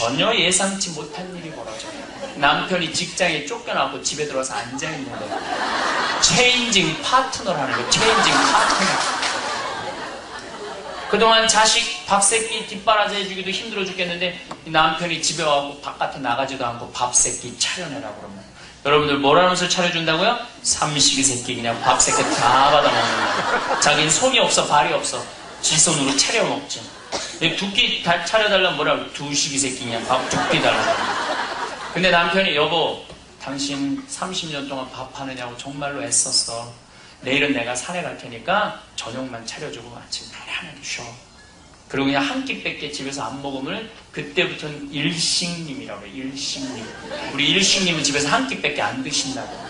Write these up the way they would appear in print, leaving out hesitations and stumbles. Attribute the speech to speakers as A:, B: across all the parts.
A: 전혀 예상치 못한 일이 벌어져요. 남편이 직장에 쫓겨나고 집에 들어와서 앉아있는 거예요. 체인징 파트너를 하는 거예요. 체인징 파트너. 그동안 자식 밥 새끼 뒷바라지 해주기도 힘들어 죽겠는데 남편이 집에 와서 바깥에 나가지도 않고 밥 새끼 차려내라고 그러면 여러분들 뭐라는 것을 차려준다고요? 삼식이 새끼 그냥 밥 새끼 다 받아먹는 거예요. 자기는 손이 없어 발이 없어 지 손으로 차려 먹지. 두 끼 다 차려달라면 뭐라고? 두식이 새끼 그냥 밥 두 끼 달라고. 근데 남편이 여보 당신 30년 동안 밥 하느냐고 정말로 애썼어. 내일은 내가 산에 갈 테니까 저녁만 차려주고 아침 나란히 쉬어. 그리고 그냥 한 끼밖에 집에서 안 먹으면 그때부터는 일식님이라고 해요. 일식님. 우리 일식님은 집에서 한 끼밖에 안 드신다고.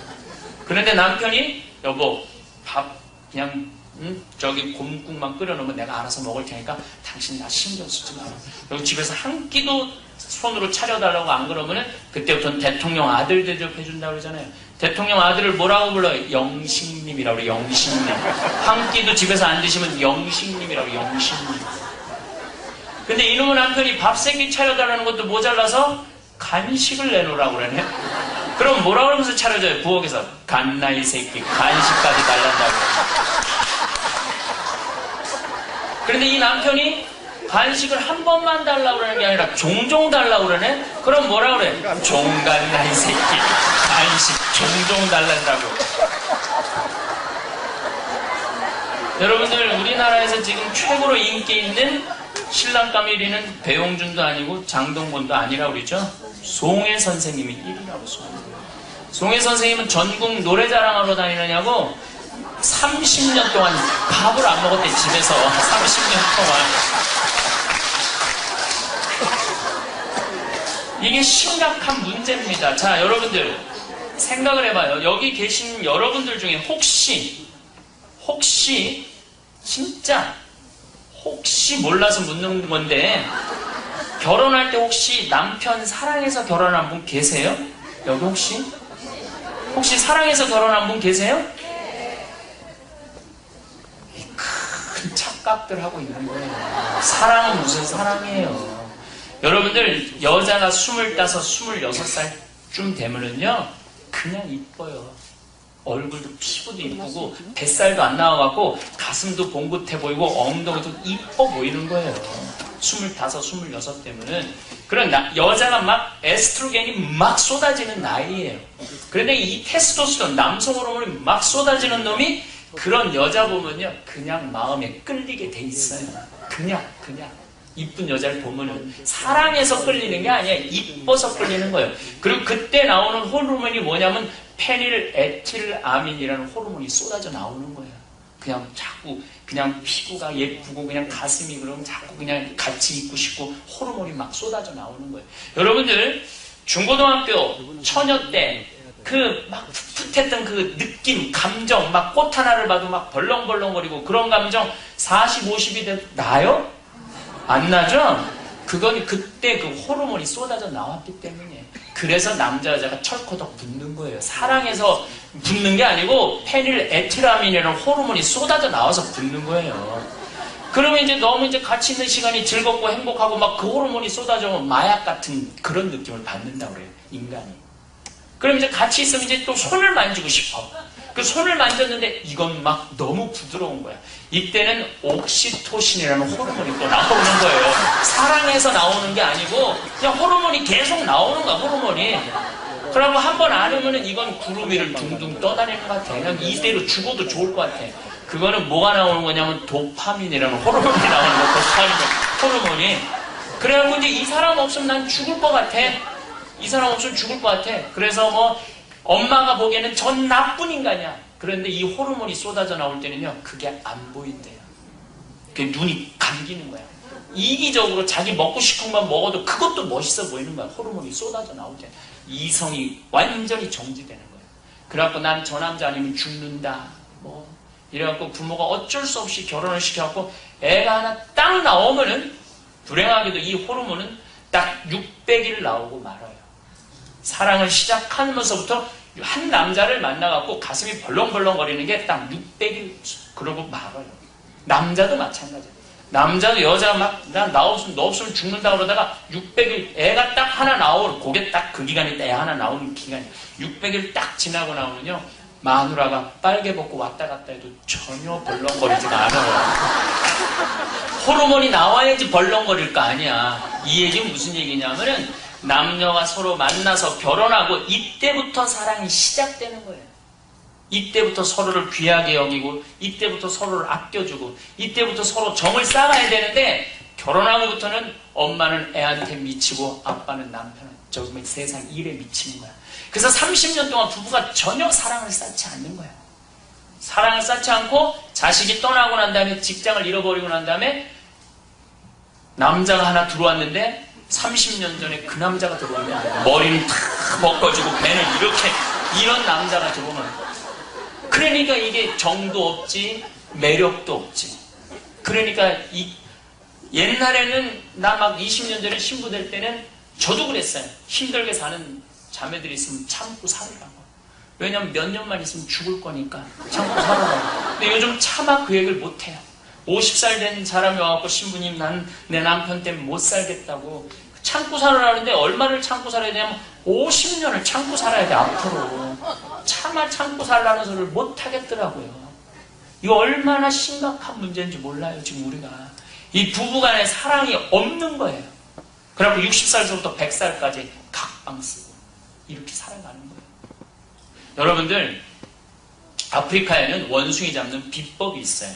A: 그런데 남편이 여보 밥 그냥 저기 곰국만 끓여놓으면 내가 알아서 먹을 테니까 당신 나 신경 쓰지 마라. 그리고 집에서 한 끼도 손으로 차려달라고 안 그러면은 그때부터는 대통령 아들 대접해준다고 그러잖아요. 대통령 아들을 뭐라고 불러요? 영식님이라고 그래요. 영식님. 한 끼도 집에서 안 드시면 영식님이라고 해요. 영식님. 근데 이놈의 남편이 밥 세 끼 차려달라는 것도 모자라서 간식을 내놓으라고 그러네. 그럼 뭐라고 하면서 차려줘요? 부엌에서 간나이 새끼 간식까지 달란다고. 그런데 이 남편이 간식을 한 번만 달라고 그러는 게 아니라 종종 달라고 그러네? 그럼 뭐라 그래? 종간나이 새끼 간식 종종 달란다고. 여러분들 우리나라에서 지금 최고로 인기 있는 신랑감 1위는 배용준도 아니고 장동건도 아니라고 그러죠? 송혜 선생님이 1위라고. 송혜 선생님은 전국 노래자랑하러 다니느냐고 30년 동안 밥을 안 먹었대. 집에서 30년 동안. 이게 심각한 문제입니다. 자, 여러분들 생각을 해봐요. 여기 계신 여러분들 중에 혹시 진짜 혹시 몰라서 묻는 건데 결혼할 때 혹시 남편 사랑해서 결혼한 분 계세요? 여기 혹시 사랑해서 결혼한 분 계세요? 큰 착각들 하고 있는 거예요. 사랑은 무슨 사랑이에요? 여러분들 여자가 25, 26살쯤 되면은요 그냥 이뻐요. 얼굴도 피부도 이쁘고 뱃살도 안 나와갖고 가슴도 봉긋해 보이고 엉덩이도 이뻐 보이는 거예요. 25, 26 되면은 그런 여자가 막 에스트로겐이 막 쏟아지는 나이예요. 그런데 이 테스토스테론 남성 호르몬이 막 쏟아지는 놈이 그런 여자 보면요 그냥 마음에 끌리게 돼 있어요. 그냥 이쁜 여자를 보면은 사랑해서 끌리는 게 아니야. 이뻐서 끌리는 거예요. 그리고 그때 나오는 호르몬이 뭐냐면 페닐에틸아민이라는 호르몬이 쏟아져 나오는 거예요. 그냥 자꾸 그냥 피부가 예쁘고 그냥 가슴이 그러면 자꾸 그냥 같이 있고 싶고 호르몬이 막 쏟아져 나오는 거예요. 여러분들 중고등학교 처녀 때 그 막 풋풋했던 그 느낌, 감정, 막 꽃 하나를 봐도 막 벌렁벌렁거리고 그런 감정 40, 50이 돼도 나요? 안 나죠? 그건 그때 그 호르몬이 쏟아져 나왔기 때문에. 그래서 남자 여자가 철커덕 붙는 거예요. 사랑해서 붙는 게 아니고 페닐에틸아민이라는 호르몬이 쏟아져 나와서 붙는 거예요. 그러면 이제 너무 이제 같이 있는 시간이 즐겁고 행복하고 막 그 호르몬이 쏟아져오면 마약 같은 그런 느낌을 받는다고 그래요. 인간이. 그럼 이제 같이 있으면 이제 또 손을 만지고 싶어. 그 손을 만졌는데 이건 막 너무 부드러운 거야. 이때는 옥시토신이라는 호르몬이 또 나오는 거예요. 사랑해서 나오는 게 아니고 그냥 호르몬이 계속 나오는 거야. 호르몬이. 그러고 한번 안으면은 이건 구름 위를 둥둥 떠다니는 것 같아. 그냥 이대로 죽어도 좋을 것 같아. 그거는 뭐가 나오는 거냐면 도파민이라는 호르몬이 나오는 거야. 도파민 호르몬이. 그래갖고 이제 이 사람 없으면 난 죽을 것 같아. 이 사람 없으면 죽을 것 같아. 그래서 뭐 엄마가 보기에는 전 나쁜 인간이야. 그런데 이 호르몬이 쏟아져 나올 때는요 그게 안 보인대요. 그게 눈이 감기는 거야. 이기적으로 자기 먹고 싶은 것만 먹어도 그것도 멋있어 보이는 거야. 호르몬이 쏟아져 나올 때 이성이 완전히 정지되는 거야. 그래갖고 난 저 남자 아니면 죽는다 뭐 이래갖고 부모가 어쩔 수 없이 결혼을 시켜갖고 애가 하나 딱 나오면은 불행하게도 이 호르몬은 딱 600일 나오고 말아요. 사랑을 시작하면서부터 한 남자를 만나갖고 가슴이 벌렁벌렁거리는 게 딱 600일 그러고 말아요. 남자도 마찬가지예요. 남자도 여자 막, 너 없으면 죽는다 그러다가 600일, 애가 딱 하나 나올, 그게 딱 그 기간이 애 하나 나오는 기간이 600일 딱 지나고 나오면요. 마누라가 빨개 벗고 왔다 갔다 해도 전혀 벌렁거리지가 않아요. 호르몬이 나와야지 벌렁거릴 거 아니야. 이 얘기는 무슨 얘기냐면은 남녀가 서로 만나서 결혼하고 이때부터 사랑이 시작되는 거예요. 이때부터 서로를 귀하게 여기고 이때부터 서로를 아껴주고 이때부터 서로 정을 쌓아야 되는데 결혼하고부터는 엄마는 애한테 미치고 아빠는 남편은 저기 세상 일에 미치는 거야. 그래서 30년 동안 부부가 전혀 사랑을 쌓지 않는 거야. 사랑을 쌓지 않고 자식이 떠나고 난 다음에 직장을 잃어버리고 난 다음에 남자가 하나 들어왔는데 30년 전에 그 남자가 들어오면 머리는 탁 벗겨지고 배는 이렇게 이런 남자가 들어오면 그러니까 이게 정도 없지 매력도 없지. 그러니까 옛날에는 나 막 20년 전에 신부 될 때는 저도 그랬어요. 힘들게 사는 자매들이 있으면 참고 살으라고. 왜냐면 몇 년만 있으면 죽을 거니까 참고 살아라고. 근데 요즘 차마 그 얘기를 못해요. 50살 된 사람이 와갖고 신부님 난 내 남편 때문에 못 살겠다고 참고 살아라는데 얼마를 참고 살아야 되냐면 50년을 참고 살아야 돼 앞으로. 차마 참고 살라는 소리를 못 하겠더라고요. 이거 얼마나 심각한 문제인지 몰라요 지금 우리가. 이 부부간에 사랑이 없는 거예요. 그래갖고 60살부터 100살까지 각방 쓰고 이렇게 살아가는 거예요. 여러분들 아프리카에는 원숭이 잡는 비법이 있어요.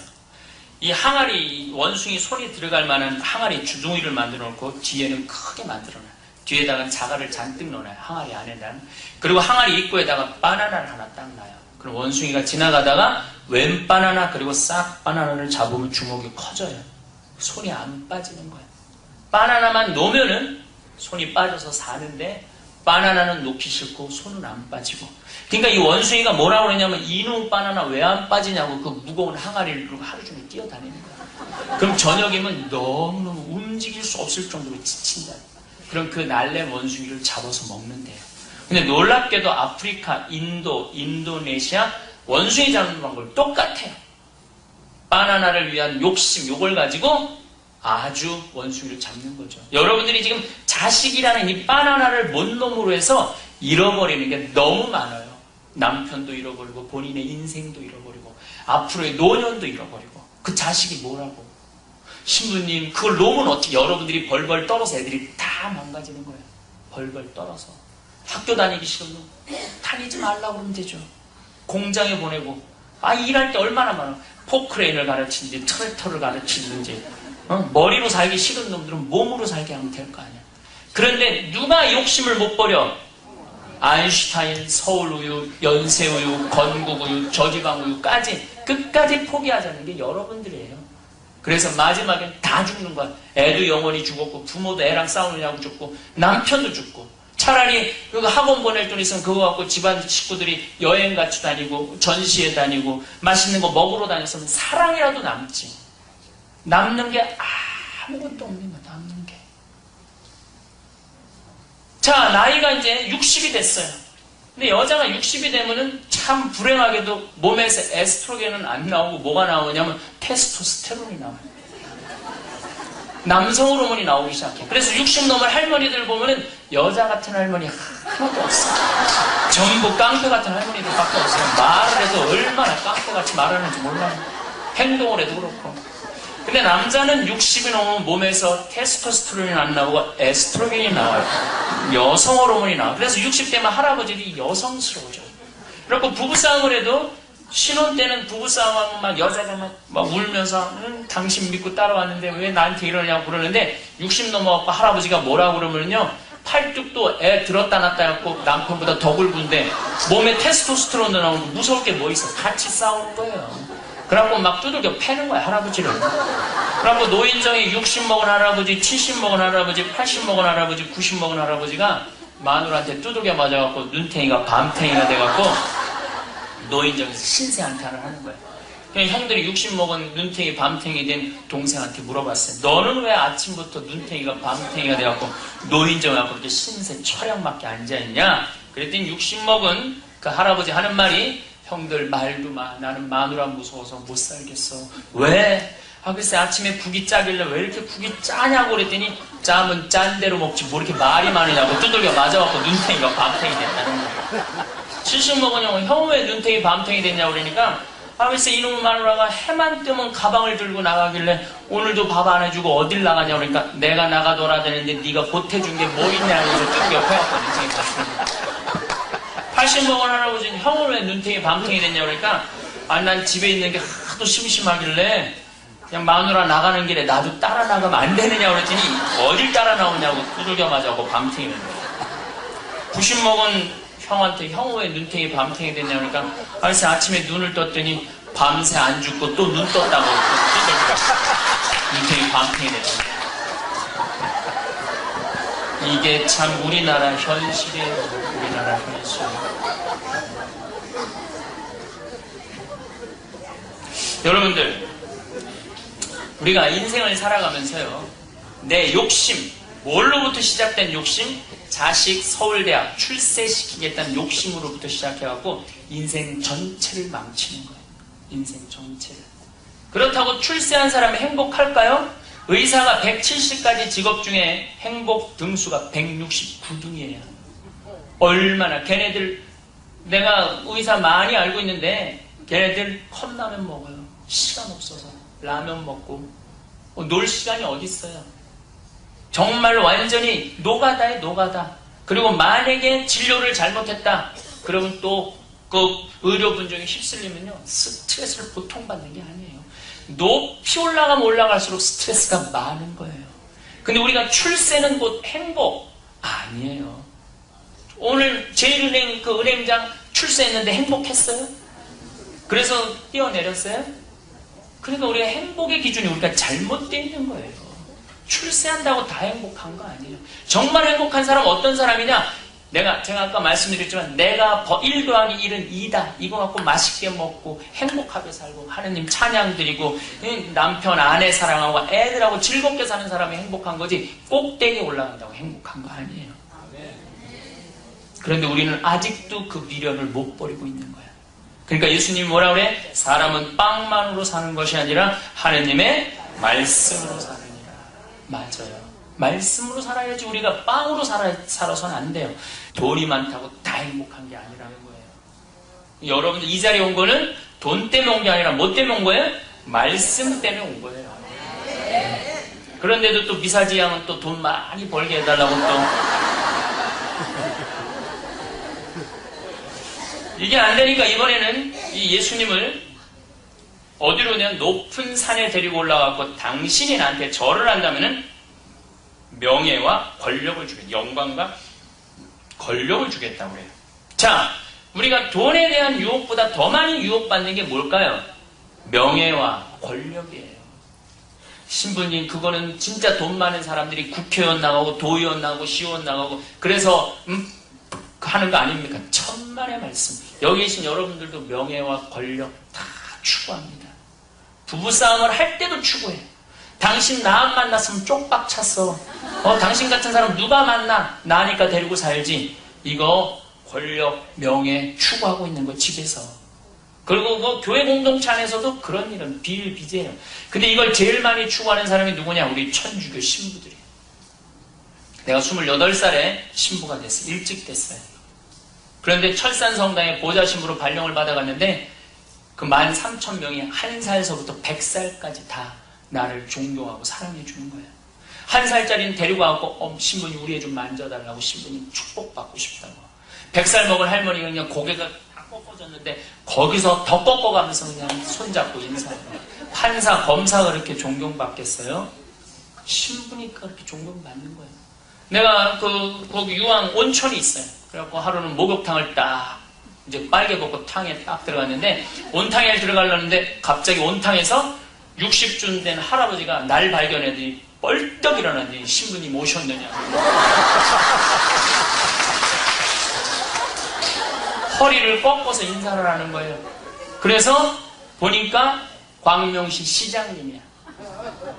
A: 이 항아리 원숭이 손이 들어갈 만한 항아리 주둥이를 만들어 놓고 뒤에는 크게 만들어 놔요. 뒤에다가 자갈을 잔뜩 넣어놔요. 항아리 안에다가. 그리고 항아리 입구에다가 바나나를 하나 딱 놔요. 그럼 원숭이가 지나가다가 웬 바나나 그리고 싹 바나나를 잡으면 주먹이 커져요. 손이 안 빠지는 거예요. 바나나만 놓으면은 손이 빠져서 사는데 바나나는 놓기 싫고 손은 안 빠지고. 그러니까 이 원숭이가 뭐라고 그러냐면 이놈 바나나 왜 안 빠지냐고 그 무거운 항아리를 들고 하루 종일 뛰어다니는 거야. 그럼 저녁이면 너무너무 움직일 수 없을 정도로 지친다. 그럼 그 날래 원숭이를 잡아서 먹는데요. 근데 놀랍게도 아프리카, 인도네시아 원숭이 잡는 방법 똑같아요. 바나나를 위한 욕심, 요걸 가지고 아주 원숭이를 잡는 거죠. 여러분들이 지금 자식이라는 이 바나나를 못 놈으로 해서 잃어버리는 게 너무 많아요. 남편도 잃어버리고 본인의 인생도 잃어버리고 앞으로의 노년도 잃어버리고 그 자식이 뭐라고. 신부님 그걸 놓으면 어떻게 여러분들이 벌벌 떨어서 애들이 다 망가지는 거예요. 벌벌 떨어서. 학교 다니기 싫으면 다니지 말라고 그러면 되죠. 공장에 보내고 일할 때 얼마나 많아. 포크레인을 가르치는지 트랙터를 가르치는지 머리로 살기 싫은 놈들은 몸으로 살게 하면 될 거 아니야. 그런데 누가 욕심을 못 버려? 아인슈타인, 서울우유, 연세우유, 건국우유, 저지방우유까지 끝까지 포기하자는 게 여러분들이에요. 그래서 마지막엔 다 죽는 거야. 애도 영원히 죽었고 부모도 애랑 싸우느냐고 죽고 남편도 죽고. 차라리 그 학원 보낼 돈 있으면 그거 갖고 집안 식구들이 여행 같이 다니고 전시회 다니고 맛있는 거 먹으러 다녔으면 사랑이라도 남지. 남는 게 아무것도 없는 거야. 남는 게. 자, 나이가 이제 60이 됐어요. 근데 여자가 60이 되면은 참 불행하게도 몸에서 에스트로겐은 안 나오고 뭐가 나오냐면 테스토스테론이 나와요. 남성 호르몬이 나오기 시작해. 그래서 60 넘은 할머니들 보면은 여자 같은 할머니 하나도 없어요. 전부 깡패 같은 할머니들밖에 없어요. 말을 해도 얼마나 깡패같이 말하는지 몰라요. 행동을 해도 그렇고. 근데 남자는 60이 넘으면 몸에서 테스토스테론이 안 나오고 에스트로겐이 나와요. 여성 호르몬이 나와요. 그래서 60 되면 할아버지들이 여성스러워져요. 그리고 부부싸움을 해도 신혼 때는 부부싸움하면 막 여자가 막 울면서 당신 믿고 따라왔는데 왜 나한테 이러냐고 그러는데 60 넘어갖고 할아버지가 뭐라고 그러면요. 팔뚝도 애 들었다 놨다 해갖고 남편보다 더 굵은데 몸에 테스토스테론도 나오고 무서울 게 뭐 있어. 같이 싸우는 거예요. 그래갖고 막 두들겨 패는 거야, 할아버지를. 그래갖고 노인정에 60 먹은 할아버지, 70 먹은 할아버지, 80 먹은 할아버지, 90 먹은 할아버지가 마누라한테 두들겨 맞아갖고 눈탱이가 밤탱이가 돼갖고 노인정에서 신세한탄을 하는 거야. 그냥 형들이 60 먹은 눈탱이 밤탱이 된 동생한테 물어봤어요. 너는 왜 아침부터 눈탱이가 밤탱이가 돼갖고 노인정에 와서 그렇게 신세 철양맞게 앉아있냐? 그랬더니 60 먹은 그 할아버지 하는 말이 형들 말도 마. 나는 마누라 무서워서 못 살겠어. 왜? 아, 글쎄 아침에 국이 짜길래 왜 이렇게 국이 짜냐고 그랬더니 짜면 짠 대로 먹지 뭐 이렇게 말이 많으냐고 두들겨 맞아갖고 눈탱이가 밤탱이 됐다는 거예요. 70 먹은 형 왜 눈탱이 밤탱이 됐냐고 그러니까 아, 글쎄 이놈의 마누라가 해만 뜨면 가방을 들고 나가길래 오늘도 밥 안 해주고 어딜 나가냐고 그러니까 내가 나가 놀아대는데 네가 보태준 게 뭐 있냐 그래서 쭉 옆에 갖고 눈탱이 봤습니다. 80 먹은 할아버지는 형은 왜 눈탱이 밤탱이 됐냐고 그러니까 아, 난 집에 있는 게 하도 심심하길래 그냥 마누라 나가는 길에 나도 따라 나가면 안 되느냐고 그랬더니 어딜 따라 나오냐고 두들겨 맞아고 밤탱이 된 거예요. 90 먹은 형한테 형 왜 눈탱이 밤탱이 됐냐고 그러니까 글쎄 아침에 눈을 떴더니 밤새 안 죽고 또 눈 떴다고 눈탱이 밤탱이 됐다. 이게 참 우리나라 현실이에요. 우리나라 현실. 여러분들 우리가 인생을 살아가면서요 내 욕심 뭘로부터 시작된 욕심? 자식 서울대학 출세시키겠다는 욕심으로부터 시작해갖고 인생 전체를 망치는 거예요. 인생 전체를. 그렇다고 출세한 사람이 행복할까요? 의사가 170가지 직업 중에 행복 등수가 169등이에요. 얼마나 걔네들 내가 의사 많이 알고 있는데 걔네들 컵라면 먹어요. 시간 없어서 라면 먹고 놀 시간이 어디 있어요. 정말 완전히 노가다에 노가다. 그리고 만약에 진료를 잘못했다 그러면 또 그 의료분 중에 휩쓸리면요 스트레스를 보통 받는 게 아니에요. 높이 올라가면 올라갈수록 스트레스가 많은 거예요. 근데 우리가 출세는 곧 행복 아니에요. 오늘 제일은행 그 은행장 출세했는데 행복했어요? 그래서 뛰어내렸어요? 그러니까 우리가 행복의 기준이 우리가 잘못되어 있는 거예요. 출세한다고 다 행복한 거 아니에요. 정말 행복한 사람은 어떤 사람이냐? 제가 아까 말씀드렸지만 내가 1 더하기 1은 2다. 이거 갖고 맛있게 먹고 행복하게 살고 하느님 찬양 드리고 남편 아내 사랑하고 애들하고 즐겁게 사는 사람이 행복한 거지 꼭대기에 올라간다고 행복한 거 아니에요. 그런데 우리는 아직도 그 미련을 못 버리고 있는 거야. 그러니까 예수님이 뭐라 그래? 사람은 빵만으로 사는 것이 아니라 하느님의 말씀으로 사느니라. 맞아요. 말씀으로 살아야지 우리가 빵으로 살아서는 안 돼요. 돈이 많다고 다 행복한 게 아니라는 거예요. 여러분들 이 자리에 온 거는 돈 때문에 온 게 아니라 뭐 때문에 온 거예요? 말씀 때문에 온 거예요. 그런데도 또 미사지 양은 또 돈 많이 벌게 해달라고 또 이게 안 되니까 이번에는 이 예수님을 어디로 그냥 높은 산에 데리고 올라가고 당신이 나한테 절을 한다면은 명예와 권력을 주겠다. 영광과 권력을 주겠다고 그래요. 자, 우리가 돈에 대한 유혹보다 더 많이 유혹받는 게 뭘까요? 명예와 권력이에요. 신부님, 그거는 진짜 돈 많은 사람들이 국회의원 나가고 도의원 나가고 시의원 나가고 그래서 하는 거 아닙니까? 천만의 말씀. 여기 계신 여러분들도 명예와 권력 다 추구합니다. 부부싸움을 할 때도 추구해요. 당신 나 안 만났으면 쪽박 찼어. 당신 같은 사람 누가 만나? 나니까 데리고 살지. 이거 권력, 명예 추구하고 있는 거 집에서. 그리고 그 교회 공동체 안에서도 그런 일은 비일비재해요. 근데 이걸 제일 많이 추구하는 사람이 누구냐? 우리 천주교 신부들이에요. 내가 28살에 신부가 됐어요. 일찍 됐어요. 그런데 철산성당에 보좌신부로 발령을 받아갔는데 그 13,000명이 1살서부터 100살까지 다 나를 존경하고 사랑해 주는 거예요. 1살짜리는 데리고 와서 신부님 우리 애 좀 만져달라고 신부님 축복받고 싶다고. 100살 먹은 할머니가 그냥 고개가 딱 꺾어졌는데 거기서 더 꺾어가면서 그냥 손잡고 인사해요. 판사, 검사가 그렇게 존경받겠어요? 신부니까 그렇게 존경받는 거예요. 내가 거기 유황 온천이 있어요. 그래갖고 하루는 목욕탕을 딱 이제 빨개 걷고 탕에 딱 들어갔는데 온탕에 들어가려는데 갑자기 온탕에서 60쯤 된 할아버지가 날 발견했더니 뻘떡 일어났더니 신부님 오셨느냐. 허리를 꺾어서 인사를 하는 거예요. 그래서 보니까 광명시 시장님이야.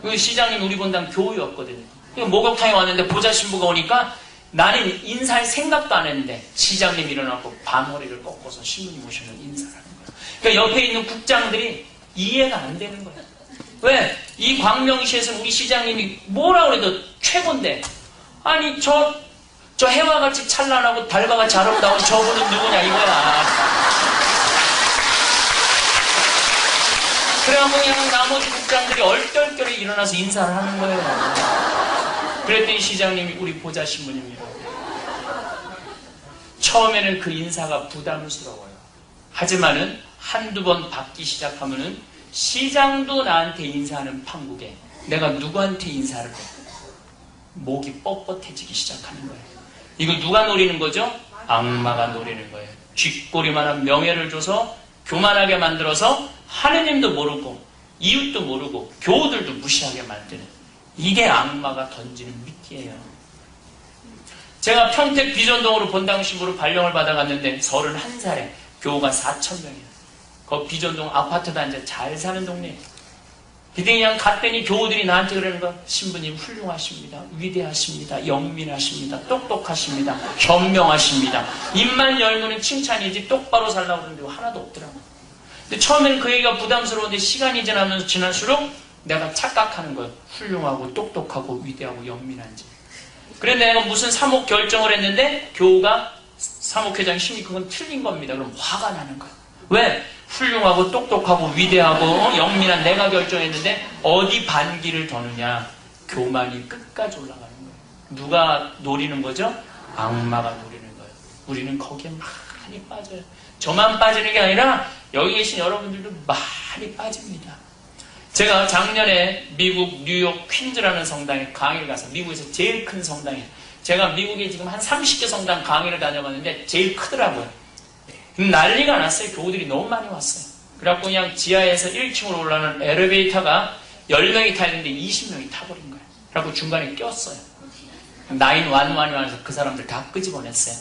A: 그 시장님 우리 본당 교우였거든요. 목욕탕에 왔는데 보좌 신부가 오니까 나는 인사할 생각도 안 했는데 시장님 일어나고 반머리를 꺾어서 신부님 오셔서 인사를 하는 거예요. 그러니까 옆에 있는 국장들이 이해가 안 되는 거예요. 왜? 이 광명시에서는 우리 시장님이 뭐라 그래도 최고인데, 아니 저 해와 같이 찬란하고 달과 같이 아름다운 저분은 누구냐 이거야. 그래갖고 그냥 나머지 국장들이 얼떨결에 일어나서 인사를 하는 거예요. 그랬더니 시장님이 우리 보좌 신부님이라고. 처음에는 그 인사가 부담스러워요. 하지만은 한두 번 받기 시작하면은 시장도 나한테 인사하는 판국에 내가 누구한테 인사를 해? 목이 뻣뻣해지기 시작하는 거예요. 이거 누가 노리는 거죠? 악마가 노리는 거예요. 쥐꼬리만한 명예를 줘서 교만하게 만들어서 하느님도 모르고 이웃도 모르고 교우들도 무시하게 만드는, 이게 악마가 던지는 미끼예요. 제가 평택 비전동으로 본당 신부로 발령을 받아갔는데 31살에 교우가 4,000명이에요. 그 비전동 아파트 단지 잘 사는 동네. 그냥 갔더니 교우들이 나한테 그러는 거, 신부님 훌륭하십니다. 위대하십니다. 영민하십니다. 똑똑하십니다. 현명하십니다. 입만 열면은 칭찬이지 똑바로 살라고 그러는데 하나도 없더라고. 근데 처음엔 그 얘기가 부담스러운데 시간이 지나면서 지날수록 내가 착각하는 거예요. 훌륭하고 똑똑하고 위대하고 영민한지. 그런데 내가 무슨 사목 결정을 했는데 교우가 사목회장 힘이 그건 틀린 겁니다. 그럼 화가 나는 거예요. 왜? 훌륭하고 똑똑하고 위대하고 영민한 내가 결정했는데 어디 반기를 더느냐? 교만이 끝까지 올라가는 거예요. 누가 노리는 거죠? 악마가 노리는 거예요. 우리는 거기에 많이 빠져요. 저만 빠지는 게 아니라 여기 계신 여러분들도 많이 빠집니다. 제가 작년에 미국 뉴욕 퀸즈라는 성당에 강의를 가서, 미국에서 제일 큰 성당이에요. 제가 미국에 지금 한 30개 성당 강의를 다녀봤는데 제일 크더라고요. 난리가 났어요. 교우들이 너무 많이 왔어요. 그래갖고 그냥 지하에서 1층으로 올라가는 엘리베이터가 10명이 타 있는데 20명이 타버린 거예요. 그래갖고 중간에 꼈어요. 911이 와서 그 사람들 다 끄집어냈어요.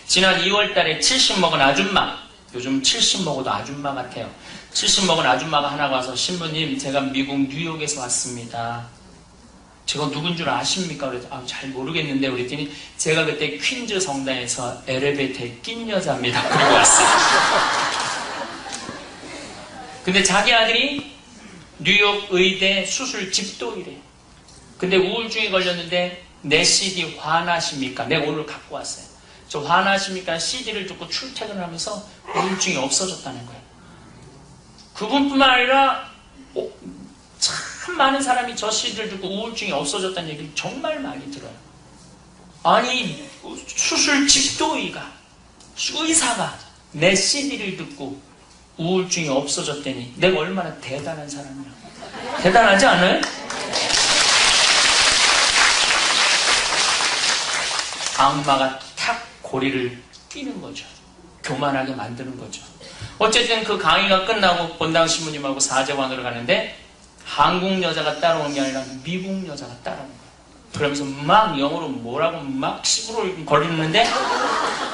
A: 지난 2월 달에 70 먹은 아줌마, 요즘 70 먹어도 아줌마 같아요. 70 먹은 아줌마가 하나 와서, 신부님 제가 미국 뉴욕에서 왔습니다. 제가 누군 줄 아십니까? 그래서 잘 모르겠는데 그랬더니 제가 그때 퀸즈 성당에서 엘리베이터에 낀 여자입니다. 그리고 왔어요. 근데 자기 아들이 뉴욕 의대 수술 집도이래. 근데 우울증에 걸렸는데 내 CD 화나십니까? 내가 오늘 갖고 왔어요. 저 화나십니까? CD를 듣고 출퇴근을 하면서 우울증이 없어졌다는 거예요. 그분뿐만 아니라 참 많은 사람이 저 CD를 듣고 우울증이 없어졌다는 얘기를 정말 많이 들어요. 아니 수술 집도의가, 의사가 내 CD를 듣고 우울증이 없어졌다니 내가 얼마나 대단한 사람이야. 대단하지 않아요? 악마가 탁 고리를 끼는 거죠. 교만하게 만드는 거죠. 어쨌든 그 강의가 끝나고 본당 신부님하고 사제관으로 가는데 한국 여자가 따라오는 게 아니라 미국 여자가 따라오는 거예요. 그러면서 막 영어로 뭐라고 막 씹으로 거리는데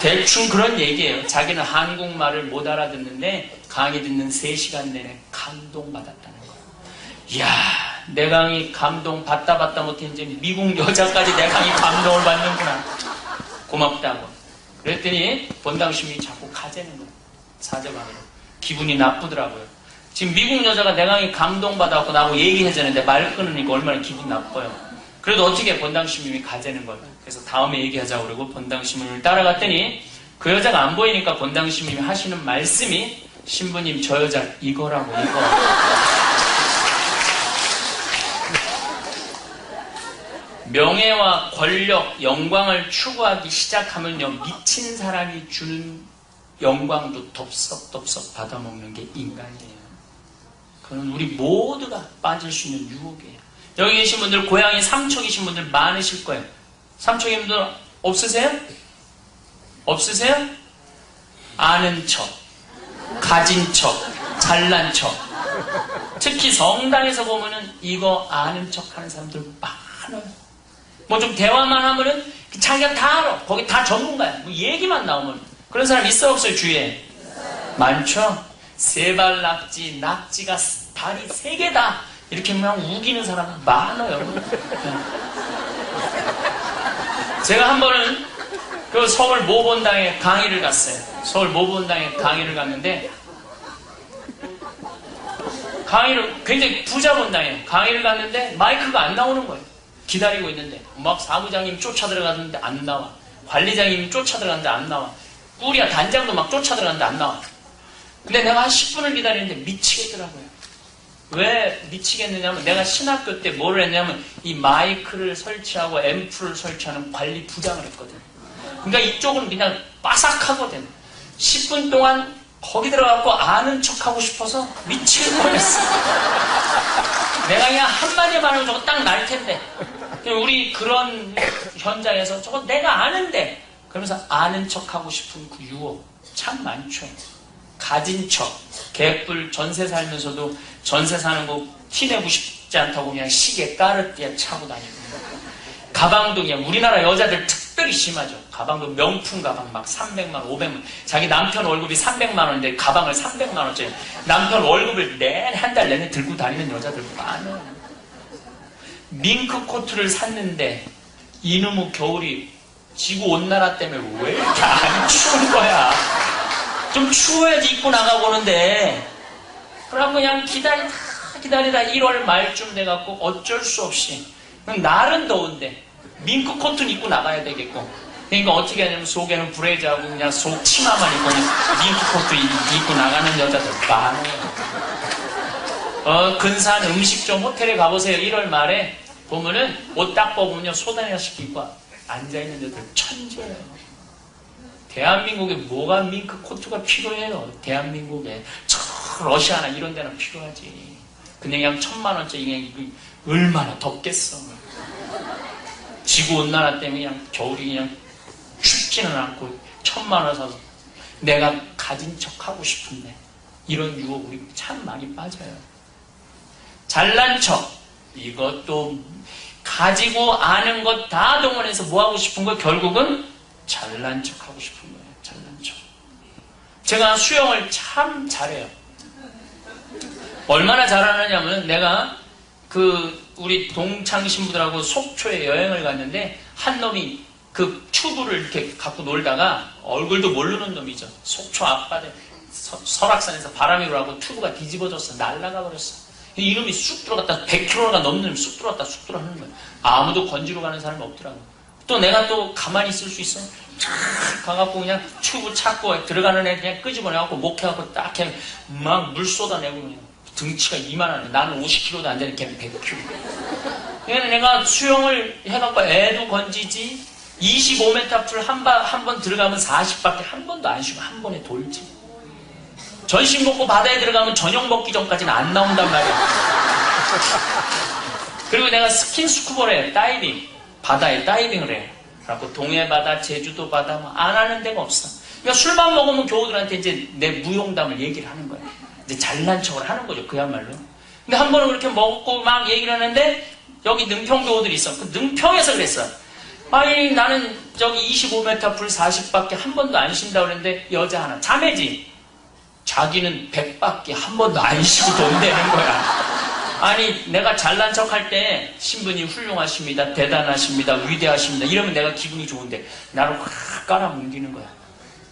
A: 대충 그런 얘기예요. 자기는 한국말을 못 알아듣는데 강의 듣는 3시간 내내 감동받았다는 거예요. 이야, 내 강의 감동받다 못했는지 미국 여자까지 내 강의 감동을 받는구나. 고맙다고. 그랬더니 본당 신부님이 자꾸 가재는 거예요. 사제관으로. 기분이 나쁘더라고요. 지금 미국 여자가 내 강의 감동받아갖고 나하고 얘기해주는데 말 끊으니까 얼마나 기분 나빠요. 그래도 어떻게 본당 신부님이 가재는 거예요. 그래서 다음에 얘기하자고 그러고 본당 신부님을 따라갔더니 그 여자가 안 보이니까 본당 신부님이 하시는 말씀이, 신부님 저 여자 이거라고, 이거. 명예와 권력, 영광을 추구하기 시작하면요, 미친 사람이 주는 영광도 덥석덥석 받아먹는 게 인간이에요. 그건 우리 모두가 빠질 수 있는 유혹이에요. 여기 계신 분들, 고향이 삼척이신 분들 많으실 거예요. 삼척인 분들 없으세요? 없으세요? 아는 척, 가진 척, 잘난 척. 특히 성당에서 보면은 이거 아는 척 하는 사람들 많아요. 뭐 좀 대화만 하면은 자기가 다 알아. 거기 다 전문가야. 뭐 얘기만 나오면. 그런 사람 있어 없어요? 주위에? 많죠? 세발 낙지, 낙지가 발이 3개다. 이렇게 그냥 우기는 사람 많아요. 제가 한 번은 그 서울 모본당에 강의를 갔어요. 서울 모본당에 강의를 갔는데 강의를, 굉장히 부자 본당이에요. 강의를 갔는데 마이크가 안 나오는 거예요. 기다리고 있는데 막 사무장님 쫓아 들어갔는데 안 나와. 관리장님 쫓아 들어갔는데 안 나와. 꾸리야 단장도 막 쫓아 들어갔는데 안 나와. 근데 내가 한 10분을 기다리는데 미치겠더라고요. 왜 미치겠느냐면 내가 신학교 때 뭐를 했냐면 이 마이크를 설치하고 앰프를 설치하는 관리 부장을 했거든. 그러니까 이쪽은 그냥 빠삭하거든. 10분 동안 거기 들어가고 아는 척하고 싶어서 미치겠어. 내가 그냥 한마디만 하면 저거 딱 날 텐데. 우리 그런 현장에서 저거 내가 아는데 그러면서 아는 척하고 싶은 그 유혹 참 많죠. 가진 척, 개뿔 전세 살면서도 전세 사는 거 티내고 싶지 않다고 그냥 시계 까르띠에 차고 다니고, 가방도 그냥 우리나라 여자들 특별히 심하죠. 가방도 명품 가방 막 300만 원, 500만. 자기 남편 월급이 300만 원인데 가방을 300만 원짜리. 남편 월급을 내내 한 달 내내 들고 다니는 여자들 많아요. 밍크 코트를 샀는데 이놈의 겨울이 지구온난화 때문에 왜 이렇게 안 추운 거야. 좀 추워야지 입고 나가보는데. 그러고 그냥 기다리다 1월 말쯤 돼갖고 어쩔 수 없이 날은 더운데 밍크 코트는 입고 나가야 되겠고, 그러니까 어떻게 하냐면 속에는 브레이즈하고 그냥 속 치마만 입고 그냥 밍크 코트 입고 나가는 여자들 많아요. 근사한 음식점 호텔에 가보세요. 1월 말에 보면은 옷 딱 뽑으면요 소다니아식 입고 앉아있는 여자들 천재예요. 대한민국에 뭐가 밍크 코트가 필요해요. 대한민국에 러시아나 이런 데는 필요하지. 그냥 1000만원짜리 이게 얼마나 덥겠어. 지구온난화 때문에 그냥 겨울이 그냥 춥지는 않고 1000만원 사서 내가 가진 척하고 싶은데 이런 유혹 우리 참 많이 빠져요. 잘난 척, 이것도 가지고 아는 것 다 동원해서 뭐 하고 싶은 거 결국은 잘난 척하고 싶은 거예요. 잘난 척. 제가 수영을 참 잘해요. 얼마나 잘하느냐면 내가 우리 동창 신부들하고 속초에 여행을 갔는데 한 놈이 그 튜브를 이렇게 갖고 놀다가 얼굴도 모르는 놈이죠. 속초 앞바다에 설악산에서 바람이 불어가고 튜브가 뒤집어졌어. 날아가 버렸어. 이놈이 쑥 들어갔다 100km가 넘는 놈이 쑥 들어갔다 쑥 들어가는 거야. 아무도 건지러 가는 사람이 없더라고. 또 내가 또 가만히 있을 수 있어? 촥 가갖고 그냥 튜브 찾고 들어가는 애 그냥 끄집어내갖고 목해갖고 딱 그냥 막 물 쏟아내고 그냥 등치가 이만하네. 나는 50kg도 안 되는 걔는 100kg. 그래서 내가 수영을 해갖고 애도 건지지 25m 풀 한 번 들어가면 40밖에 한 번도 안 쉬고 한 번에 돌지. 전신 먹고 바다에 들어가면 저녁 먹기 전까지는 안 나온단 말이야. 그리고 내가 스킨스쿠버를 해. 다이빙. 바다에 다이빙을 해. 그래갖고 동해바다, 제주도 바다 뭐 안 하는 데가 없어. 그러니까 술만 먹으면 교우들한테 이제 내 무용담을 얘기를 하는 거야. 이제 잘난 척을 하는 거죠. 그야말로. 근데 한 번은 그렇게 먹고 막 얘기를 하는데 여기 능평 교우들이 있어. 그 능평에서 그랬어. 아니 나는 저기 25m 풀 40밖에 한 번도 안 쉰다고 그랬는데 여자 하나 자매지. 자기는 100밖에 한 번도 안 쉬고 돈 되는 거야. 아니 내가 잘난 척할 때 신부님 훌륭하십니다. 대단하십니다. 위대하십니다. 이러면 내가 기분이 좋은데 나를 확 깔아뭉개는 거야.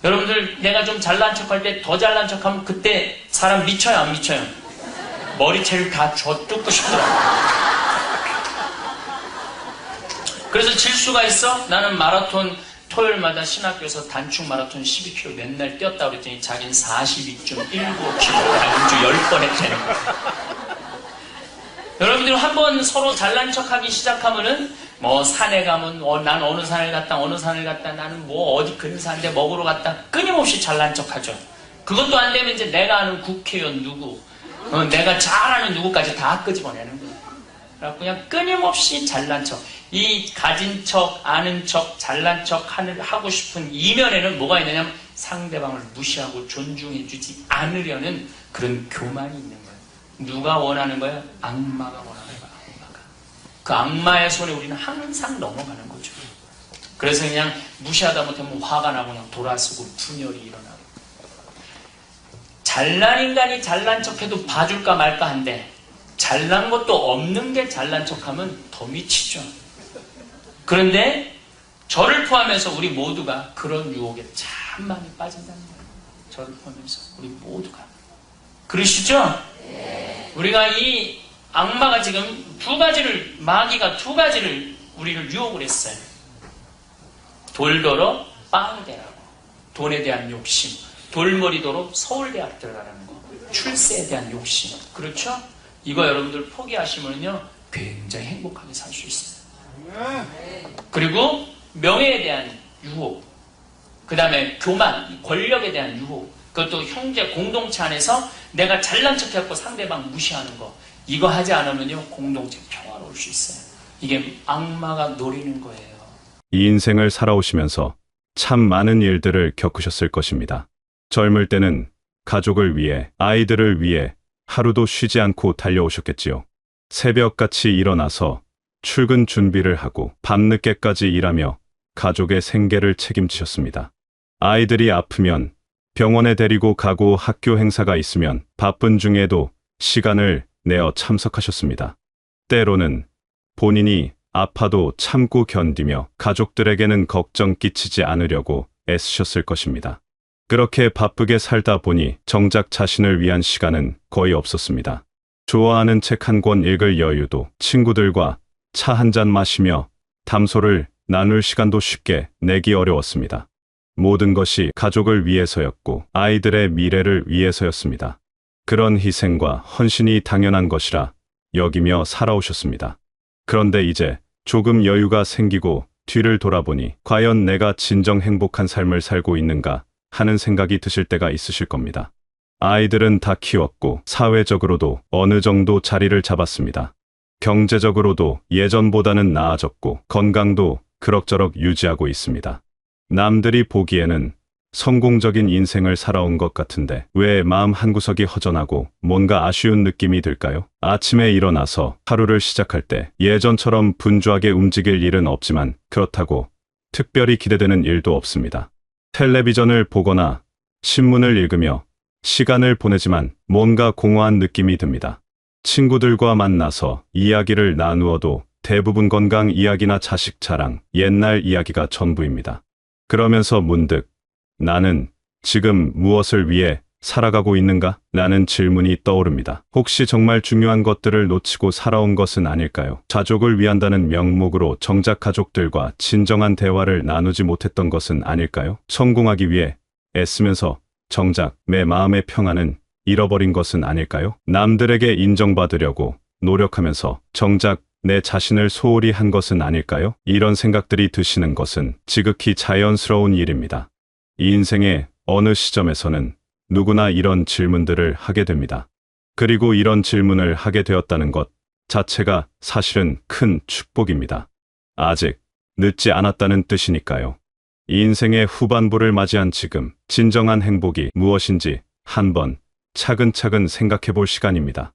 A: 여러분들 내가 좀 잘난 척할 때 더 잘난 척하면 그때 사람 미쳐요 안 미쳐요? 머리채를 다 젖뜯고 싶더라고. 그래서 질 수가 있어? 나는 마라톤 토요일마다 신학교에서 단축 마라톤 12km 맨날 뛰었다고 그랬더니 자기는 42.19km 양주 10번 했다는 거야. 여러분들 한번 서로 잘난 척하기 시작하면은 뭐 산에 가면 난 어느 산을 갔다 어느 산을 갔다 나는 뭐 어디 근사한데 먹으러 갔다 끊임없이 잘난 척하죠. 그것도 안 되면 이제 내가 아는 국회의원 누구 내가 잘 아는 누구까지 다 끄집어내는 거예요. 그래서 그냥 끊임없이 잘난 척. 이 가진 척, 아는 척, 잘난 척 하고 싶은 이면에는 뭐가 있느냐면 상대방을 무시하고 존중해주지 않으려는 그런 교만이 있는 거예요. 누가 원하는 거야? 악마가 원하는 거야. 악마가. 그 악마의 손에 우리는 항상 넘어가는 거죠. 그래서 그냥 무시하다 못하면 화가 나고 그냥 돌아서고 분열이 일어나고. 잘난 인간이 잘난 척해도 봐줄까 말까 한데 잘난 것도 없는 게 잘난 척하면 더 미치죠. 그런데 저를 포함해서 우리 모두가 그런 유혹에 참 많이 빠진다는 거예요. 저를 포함해서 우리 모두가. 그러시죠? 우리가 이 악마가 지금 마귀가 두 가지를 우리를 유혹을 했어요. 돌더러 빵을 대라고. 돈에 대한 욕심. 돌머리도로 서울대학 들어가라는 거. 출세에 대한 욕심. 그렇죠? 이거 여러분들 포기하시면요, 굉장히 행복하게 살 수 있어요. 그리고 명예에 대한 유혹. 그 다음에 교만, 권력에 대한 유혹. 그것도 형제 공동체 안에서 내가 잘난 척해갖고 상대방 무시하는 거. 이거 하지 않으면요, 공동체 평화로울 수 있어요. 이게 악마가 노리는 거예요.
B: 이 인생을 살아오시면서 참 많은 일들을 겪으셨을 것입니다. 젊을 때는 가족을 위해, 아이들을 위해 하루도 쉬지 않고 달려오셨겠지요. 새벽같이 일어나서 출근 준비를 하고 밤늦게까지 일하며 가족의 생계를 책임지셨습니다. 아이들이 아프면 병원에 데리고 가고 학교 행사가 있으면 바쁜 중에도 시간을 내어 참석하셨습니다. 때로는 본인이 아파도 참고 견디며 가족들에게는 걱정 끼치지 않으려고 애쓰셨을 것입니다. 그렇게 바쁘게 살다 보니 정작 자신을 위한 시간은 거의 없었습니다. 좋아하는 책 한 권 읽을 여유도, 친구들과 차 한 잔 마시며 담소를 나눌 시간도 쉽게 내기 어려웠습니다. 모든 것이 가족을 위해서였고 아이들의 미래를 위해서였습니다. 그런 희생과 헌신이 당연한 것이라 여기며 살아오셨습니다. 그런데 이제 조금 여유가 생기고 뒤를 돌아보니 과연 내가 진정 행복한 삶을 살고 있는가 하는 생각이 드실 때가 있으실 겁니다. 아이들은 다 키웠고 사회적으로도 어느 정도 자리를 잡았습니다. 경제적으로도 예전보다는 나아졌고 건강도 그럭저럭 유지하고 있습니다. 남들이 보기에는 성공적인 인생을 살아온 것 같은데 왜 마음 한구석이 허전하고 뭔가 아쉬운 느낌이 들까요? 아침에 일어나서 하루를 시작할 때 예전처럼 분주하게 움직일 일은 없지만 그렇다고 특별히 기대되는 일도 없습니다. 텔레비전을 보거나 신문을 읽으며 시간을 보내지만 뭔가 공허한 느낌이 듭니다. 친구들과 만나서 이야기를 나누어도 대부분 건강 이야기나 자식 자랑, 옛날 이야기가 전부입니다. 그러면서 문득 나는 지금 무엇을 위해 살아가고 있는가? 라는 질문이 떠오릅니다. 혹시 정말 중요한 것들을 놓치고 살아온 것은 아닐까요? 가족을 위한다는 명목으로 정작 가족들과 진정한 대화를 나누지 못했던 것은 아닐까요? 성공하기 위해 애쓰면서 정작 내 마음의 평안은 잃어버린 것은 아닐까요? 남들에게 인정받으려고 노력하면서 정작 내 자신을 소홀히 한 것은 아닐까요? 이런 생각들이 드시는 것은 지극히 자연스러운 일입니다. 이 인생의 어느 시점에서는 누구나 이런 질문들을 하게 됩니다. 그리고 이런 질문을 하게 되었다는 것 자체가 사실은 큰 축복입니다. 아직 늦지 않았다는 뜻이니까요. 이 인생의 후반부를 맞이한 지금 진정한 행복이 무엇인지 한번 차근차근 생각해 볼 시간입니다.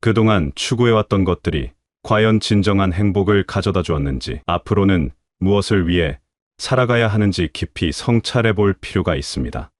B: 그동안 추구해왔던 것들이 과연 진정한 행복을 가져다 주었는지, 앞으로는 무엇을 위해 살아가야 하는지 깊이 성찰해 볼 필요가 있습니다.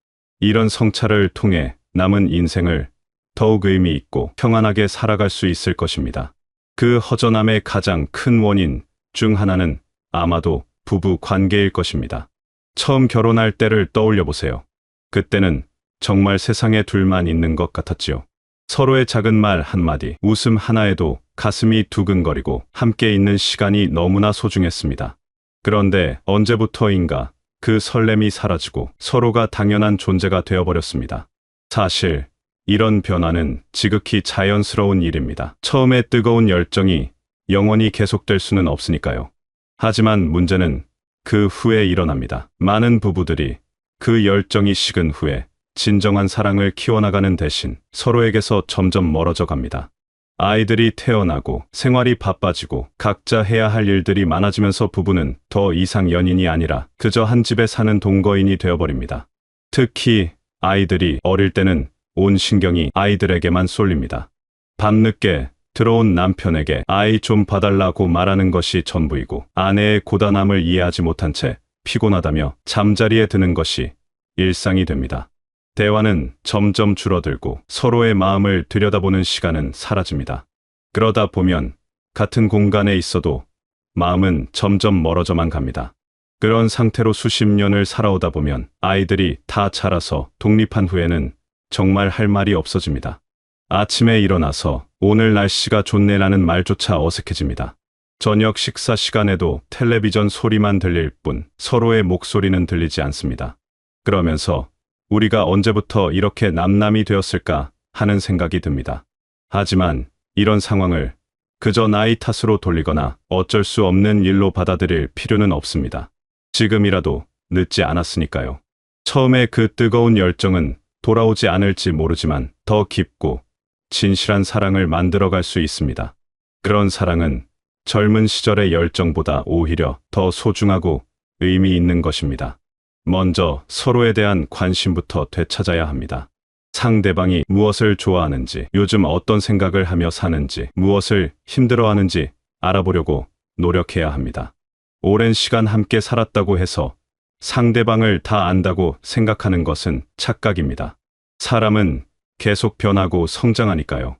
B: 이런 성찰을 통해 남은 인생을 더욱 의미 있고 평안하게 살아갈 수 있을 것입니다. 그 허전함의 가장 큰 원인 중 하나는 아마도 부부 관계일 것입니다. 처음 결혼할 때를 떠올려 보세요. 그때는 정말 세상에 둘만 있는 것 같았지요. 서로의 작은 말 한마디, 웃음 하나에도 가슴이 두근거리고 함께 있는 시간이 너무나 소중했습니다. 그런데 언제부터인가 그 설렘이 사라지고 서로가 당연한 존재가 되어버렸습니다. 사실 이런 변화는 지극히 자연스러운 일입니다. 처음에 뜨거운 열정이 영원히 계속될 수는 없으니까요. 하지만 문제는 그 후에 일어납니다. 많은 부부들이 그 열정이 식은 후에 진정한 사랑을 키워나가는 대신 서로에게서 점점 멀어져 갑니다. 아이들이 태어나고 생활이 바빠지고 각자 해야 할 일들이 많아지면서 부부는 더 이상 연인이 아니라 그저 한 집에 사는 동거인이 되어버립니다. 특히 아이들이 어릴 때는 온 신경이 아이들에게만 쏠립니다. 밤늦게 들어온 남편에게 아이 좀 봐달라고 말하는 것이 전부이고 아내의 고단함을 이해하지 못한 채 피곤하다며 잠자리에 드는 것이 일상이 됩니다. 대화는 점점 줄어들고 서로의 마음을 들여다보는 시간은 사라집니다. 그러다 보면 같은 공간에 있어도 마음은 점점 멀어져만 갑니다. 그런 상태로 수십 년을 살아오다 보면 아이들이 다 자라서 독립한 후에는 정말 할 말이 없어집니다. 아침에 일어나서 오늘 날씨가 좋네라는 말조차 어색해집니다. 저녁 식사 시간에도 텔레비전 소리만 들릴 뿐 서로의 목소리는 들리지 않습니다. 그러면서 우리가 언제부터 이렇게 남남이 되었을까 하는 생각이 듭니다. 하지만 이런 상황을 그저 나이 탓으로 돌리거나 어쩔 수 없는 일로 받아들일 필요는 없습니다. 지금이라도 늦지 않았으니까요. 처음에 그 뜨거운 열정은 돌아오지 않을지 모르지만 더 깊고 진실한 사랑을 만들어갈 수 있습니다. 그런 사랑은 젊은 시절의 열정보다 오히려 더 소중하고 의미 있는 것입니다. 먼저 서로에 대한 관심부터 되찾아야 합니다. 상대방이 무엇을 좋아하는지, 요즘 어떤 생각을 하며 사는지, 무엇을 힘들어하는지 알아보려고 노력해야 합니다. 오랜 시간 함께 살았다고 해서 상대방을 다 안다고 생각하는 것은 착각입니다. 사람은 계속 변하고 성장하니까요.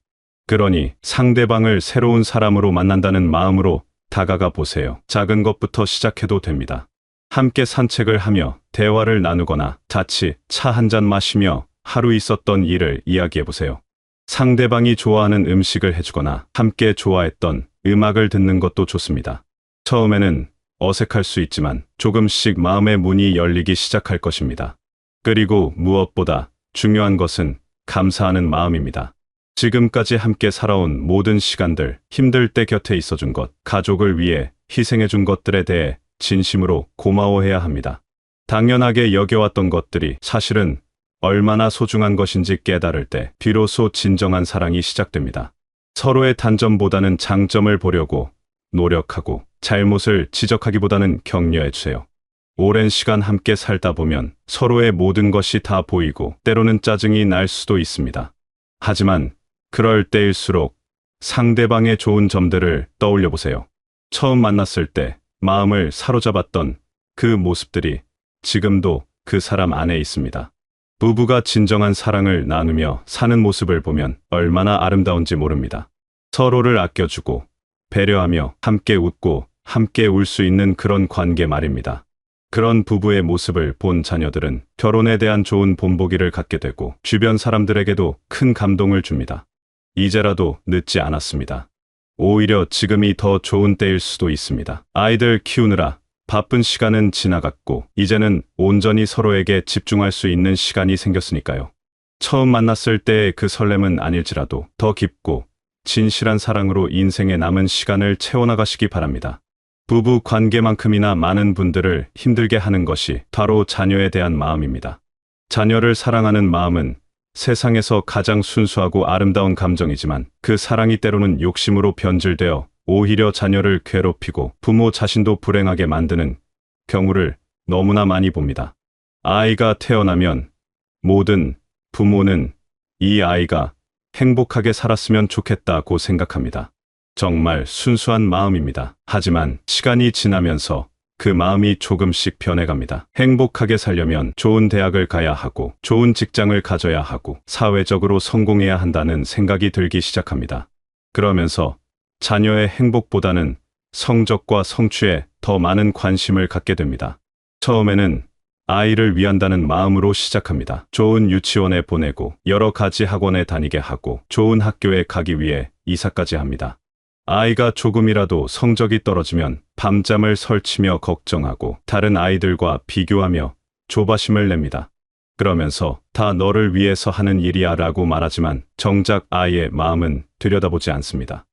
B: 그러니 상대방을 새로운 사람으로 만난다는 마음으로 다가가 보세요. 작은 것부터 시작해도 됩니다. 함께 산책을 하며 대화를 나누거나 같이 차 한 잔 마시며 하루 있었던 일을 이야기해 보세요. 상대방이 좋아하는 음식을 해주거나 함께 좋아했던 음악을 듣는 것도 좋습니다. 처음에는 어색할 수 있지만 조금씩 마음의 문이 열리기 시작할 것입니다. 그리고 무엇보다 중요한 것은 감사하는 마음입니다. 지금까지 함께 살아온 모든 시간들, 힘들 때 곁에 있어준 것, 가족을 위해 희생해준 것들에 대해 진심으로 고마워해야 합니다. 당연하게 여겨왔던 것들이 사실은 얼마나 소중한 것인지 깨달을 때 비로소 진정한 사랑이 시작됩니다. 서로의 단점보다는 장점을 보려고 노력하고 잘못을 지적하기보다는 격려해주세요. 오랜 시간 함께 살다 보면 서로의 모든 것이 다 보이고 때로는 짜증이 날 수도 있습니다. 하지만 그럴 때일수록 상대방의 좋은 점들을 떠올려 보세요. 처음 만났을 때 마음을 사로잡았던 그 모습들이 지금도 그 사람 안에 있습니다. 부부가 진정한 사랑을 나누며 사는 모습을 보면 얼마나 아름다운지 모릅니다. 서로를 아껴주고 배려하며 함께 웃고 함께 울 수 있는 그런 관계 말입니다. 그런 부부의 모습을 본 자녀들은 결혼에 대한 좋은 본보기를 갖게 되고 주변 사람들에게도 큰 감동을 줍니다. 이제라도 늦지 않았습니다. 오히려 지금이 더 좋은 때일 수도 있습니다. 아이들 키우느라 바쁜 시간은 지나갔고 이제는 온전히 서로에게 집중할 수 있는 시간이 생겼으니까요. 처음 만났을 때의 그 설렘은 아닐지라도 더 깊고 진실한 사랑으로 인생의 남은 시간을 채워나가시기 바랍니다. 부부 관계만큼이나 많은 분들을 힘들게 하는 것이 바로 자녀에 대한 마음입니다. 자녀를 사랑하는 마음은 세상에서 가장 순수하고 아름다운 감정이지만 그 사랑이 때로는 욕심으로 변질되어 오히려 자녀를 괴롭히고 부모 자신도 불행하게 만드는 경우를 너무나 많이 봅니다. 아이가 태어나면 모든 부모는 이 아이가 행복하게 살았으면 좋겠다고 생각합니다. 정말 순수한 마음입니다. 하지만 시간이 지나면서 그 마음이 조금씩 변해갑니다. 행복하게 살려면 좋은 대학을 가야 하고 좋은 직장을 가져야 하고 사회적으로 성공해야 한다는 생각이 들기 시작합니다. 그러면서 자녀의 행복보다는 성적과 성취에 더 많은 관심을 갖게 됩니다. 처음에는 아이를 위한다는 마음으로 시작합니다. 좋은 유치원에 보내고 여러 가지 학원에 다니게 하고 좋은 학교에 가기 위해 이사까지 합니다. 아이가 조금이라도 성적이 떨어지면 밤잠을 설치며 걱정하고 다른 아이들과 비교하며 조바심을 냅니다. 그러면서 다 너를 위해서 하는 일이야 라고 말하지만 정작 아이의 마음은 들여다보지 않습니다.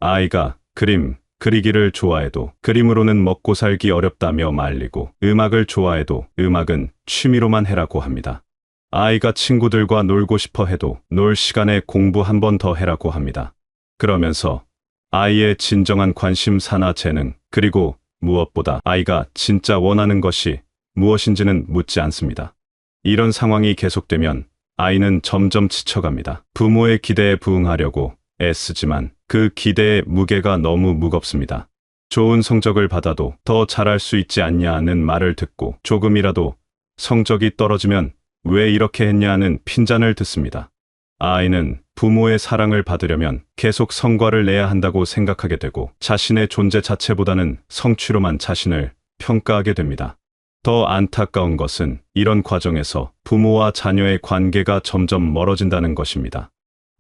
B: 아이가 그림 그리기를 좋아해도 그림으로는 먹고 살기 어렵다며 말리고 음악을 좋아해도 음악은 취미로만 해라고 합니다. 아이가 친구들과 놀고 싶어 해도 놀 시간에 공부 한 번 더 해라고 합니다. 그러면서 아이의 진정한 관심사나 재능, 그리고 무엇보다 아이가 진짜 원하는 것이 무엇인지는 묻지 않습니다. 이런 상황이 계속되면 아이는 점점 지쳐갑니다. 부모의 기대에 부응하려고 애쓰지만 그 기대의 무게가 너무 무겁습니다. 좋은 성적을 받아도 더 잘할 수 있지 않냐는 말을 듣고 조금이라도 성적이 떨어지면 왜 이렇게 했냐는 핀잔을 듣습니다. 아이는 부모의 사랑을 받으려면 계속 성과를 내야 한다고 생각하게 되고 자신의 존재 자체보다는 성취로만 자신을 평가하게 됩니다. 더 안타까운 것은 이런 과정에서 부모와 자녀의 관계가 점점 멀어진다는 것입니다.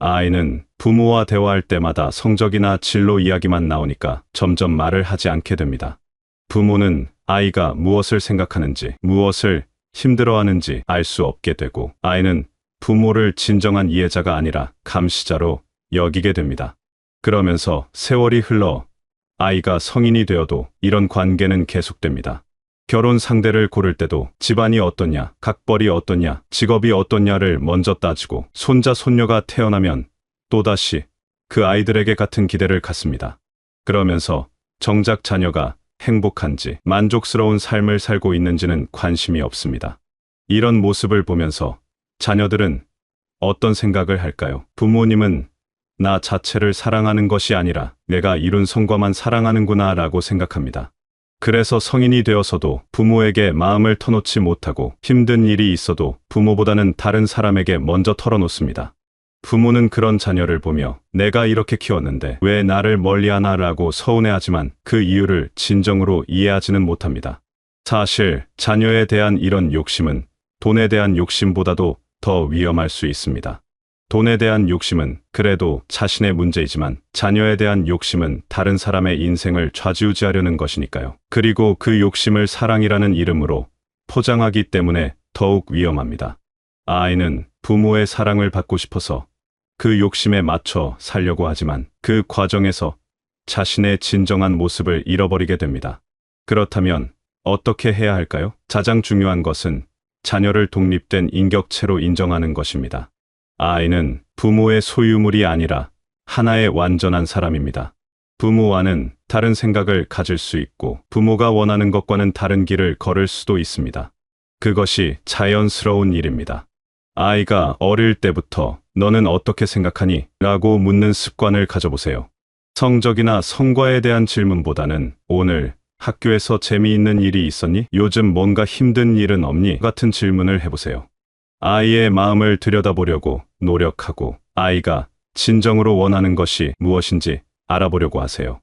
B: 아이는 부모와 대화할 때마다 성적이나 진로 이야기만 나오니까 점점 말을 하지 않게 됩니다. 부모는 아이가 무엇을 생각하는지, 무엇을 힘들어하는지 알 수 없게 되고, 아이는 부모를 진정한 이해자가 아니라 감시자로 여기게 됩니다. 그러면서 세월이 흘러 아이가 성인이 되어도 이런 관계는 계속됩니다. 결혼 상대를 고를 때도 집안이 어떠냐, 각벌이 어떠냐, 직업이 어떠냐를 먼저 따지고, 손자, 손녀가 태어나면 또다시 그 아이들에게 같은 기대를 갖습니다. 그러면서 정작 자녀가 행복한지, 만족스러운 삶을 살고 있는지는 관심이 없습니다. 이런 모습을 보면서 자녀들은 어떤 생각을 할까요? 부모님은 나 자체를 사랑하는 것이 아니라 내가 이룬 성과만 사랑하는구나 라고 생각합니다. 그래서 성인이 되어서도 부모에게 마음을 터놓지 못하고, 힘든 일이 있어도 부모보다는 다른 사람에게 먼저 털어놓습니다. 부모는 그런 자녀를 보며 내가 이렇게 키웠는데 왜 나를 멀리하나 라고 서운해하지만 그 이유를 진정으로 이해하지는 못합니다. 사실 자녀에 대한 이런 욕심은 돈에 대한 욕심보다도 더 위험할 수 있습니다. 돈에 대한 욕심은 그래도 자신의 문제이지만, 자녀에 대한 욕심은 다른 사람의 인생을 좌지우지하려는 것이니까요. 그리고 그 욕심을 사랑이라는 이름으로 포장하기 때문에 더욱 위험합니다. 아이는 부모의 사랑을 받고 싶어서 그 욕심에 맞춰 살려고 하지만 그 과정에서 자신의 진정한 모습을 잃어버리게 됩니다. 그렇다면 어떻게 해야 할까요? 가장 중요한 것은 자녀를 독립된 인격체로 인정하는 것입니다. 아이는 부모의 소유물이 아니라 하나의 완전한 사람입니다. 부모와는 다른 생각을 가질 수 있고, 부모가 원하는 것과는 다른 길을 걸을 수도 있습니다. 그것이 자연스러운 일입니다. 아이가 어릴 때부터 너는 어떻게 생각하니? 라고 묻는 습관을 가져보세요. 성적이나 성과에 대한 질문보다는 오늘 학교에서 재미있는 일이 있었니? 요즘 뭔가 힘든 일은 없니? 같은 질문을 해보세요. 아이의 마음을 들여다보려고 노력하고, 아이가 진정으로 원하는 것이 무엇인지 알아보려고 하세요.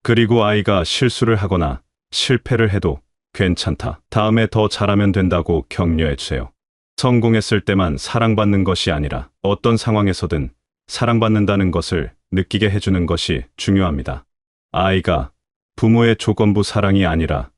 B: 그리고 아이가 실수를 하거나 실패를 해도 괜찮다, 다음에 더 잘하면 된다고 격려해 주세요. 성공했을 때만 사랑받는 것이 아니라 어떤 상황에서든 사랑받는다는 것을 느끼게 해주는 것이 중요합니다. 아이가 부모의 조건부 사랑이 아니라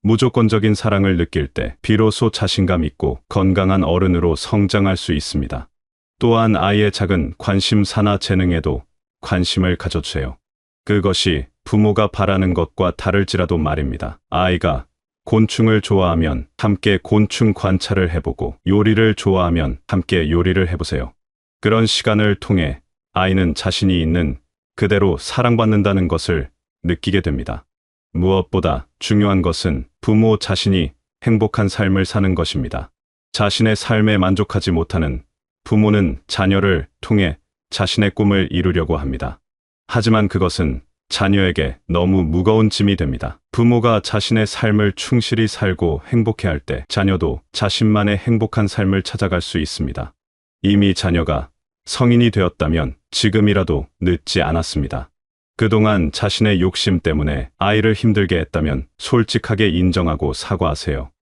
B: 무조건적인 사랑을 느낄 때 비로소 자신감 있고 건강한 어른으로 성장할 수 있습니다. 또한 아이의 작은 관심사나 재능에도 관심을 가져주세요. 그것이 부모가 바라는 것과 다를지라도 말입니다. 아이가 곤충을 좋아하면 함께 곤충 관찰을 해보고, 요리를 좋아하면 함께 요리를 해보세요. 그런 시간을 통해 아이는 자신이 있는 그대로 사랑받는다는 것을 느끼게 됩니다. 무엇보다 중요한 것은 부모 자신이 행복한 삶을 사는 것입니다. 자신의 삶에 만족하지 못하는 부모는 자녀를 통해 자신의 꿈을 이루려고 합니다. 하지만 그것은 자녀에게 너무 무거운 짐이 됩니다. 부모가 자신의 삶을 충실히 살고 행복해할 때 자녀도 자신만의 행복한 삶을 찾아갈 수 있습니다. 이미 자녀가 성인이 되었다면 지금이라도 늦지 않았습니다. 그동안 자신의 욕심 때문에 아이를 힘들게 했다면 솔직하게 인정하고 사과하세요.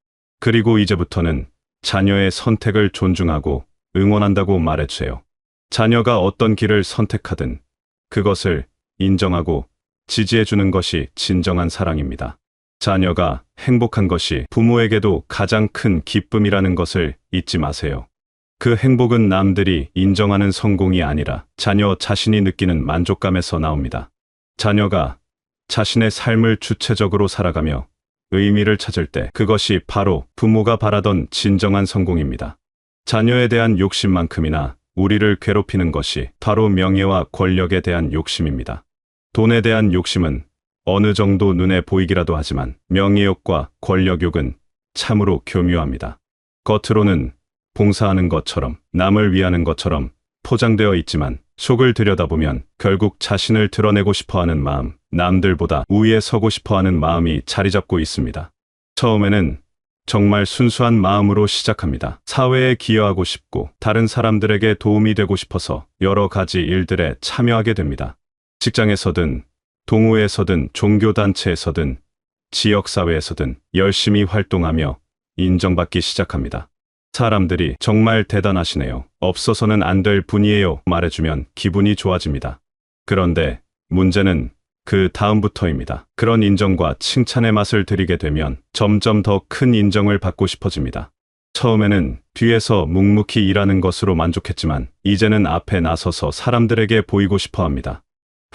B: 그리고 이제부터는 자녀의 선택을 존중하고 응원한다고 말해주세요. 자녀가 어떤 길을 선택하든 그것을 인정하고 지지해주는 것이 진정한 사랑입니다. 자녀가 행복한 것이 부모에게도 가장 큰 기쁨이라는 것을 잊지 마세요. 그 행복은 남들이 인정하는 성공이 아니라 자녀 자신이 느끼는 만족감에서 나옵니다. 자녀가 자신의 삶을 주체적으로 살아가며 의미를 찾을 때 그것이 바로 부모가 바라던 진정한 성공입니다. 자녀에 대한 욕심만큼이나 우리를 괴롭히는 것이 바로 명예와 권력에 대한 욕심입니다. 돈에 대한 욕심은 어느 정도 눈에 보이기라도 하지만 명예욕과 권력욕은 참으로 교묘합니다. 겉으로는 봉사하는 것처럼, 남을 위하는 것처럼 포장되어 있지만 속을 들여다보면 결국 자신을 드러내고 싶어하는 마음, 남들보다 우위에 서고 싶어하는 마음이 자리 잡고 있습니다. 처음에는 정말 순수한 마음으로 시작합니다. 사회에 기여하고 싶고 다른 사람들에게 도움이 되고 싶어서 여러 가지 일들에 참여하게 됩니다. 직장에서든 동호회에서든 종교단체에서든 지역사회에서든 열심히 활동하며 인정받기 시작합니다. 사람들이 정말 대단하시네요. 없어서는 안 될 분이에요. 말해주면 기분이 좋아집니다. 그런데 문제는 그 다음부터입니다. 그런 인정과 칭찬의 맛을 들이게 되면 점점 더 큰 인정을 받고 싶어집니다. 처음에는 뒤에서 묵묵히 일하는 것으로 만족했지만 이제는 앞에 나서서 사람들에게 보이고 싶어 합니다.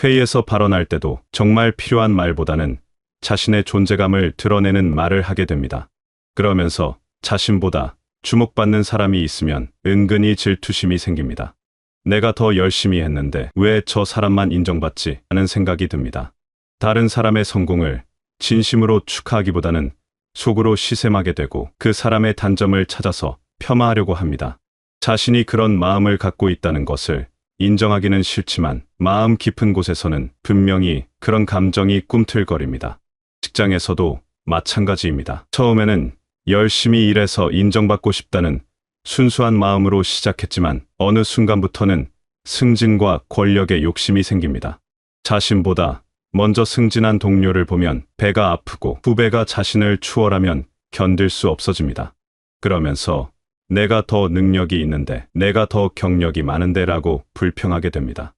B: 회의에서 발언할 때도 정말 필요한 말보다는 자신의 존재감을 드러내는 말을 하게 됩니다. 그러면서 자신보다 주목받는 사람이 있으면 은근히 질투심이 생깁니다. 내가 더 열심히 했는데 왜 저 사람만 인정받지 하는 생각이 듭니다. 다른 사람의 성공을 진심으로 축하하기보다는 속으로 시샘하게 되고 그 사람의 단점을 찾아서 폄하하려고 합니다. 자신이 그런 마음을 갖고 있다는 것을 인정하기는 싫지만 마음 깊은 곳에서는 분명히 그런 감정이 꿈틀거립니다. 직장에서도 마찬가지입니다. 처음에는 열심히 일해서 인정받고 싶다는 순수한 마음으로 시작했지만 어느 순간부터는 승진과 권력에 욕심이 생깁니다. 자신보다 먼저 승진한 동료를 보면 배가 아프고 후배가 자신을 추월하면 견딜 수 없어집니다. 그러면서 내가 더 능력이 있는데, 내가 더 경력이 많은데 라고 불평하게 됩니다.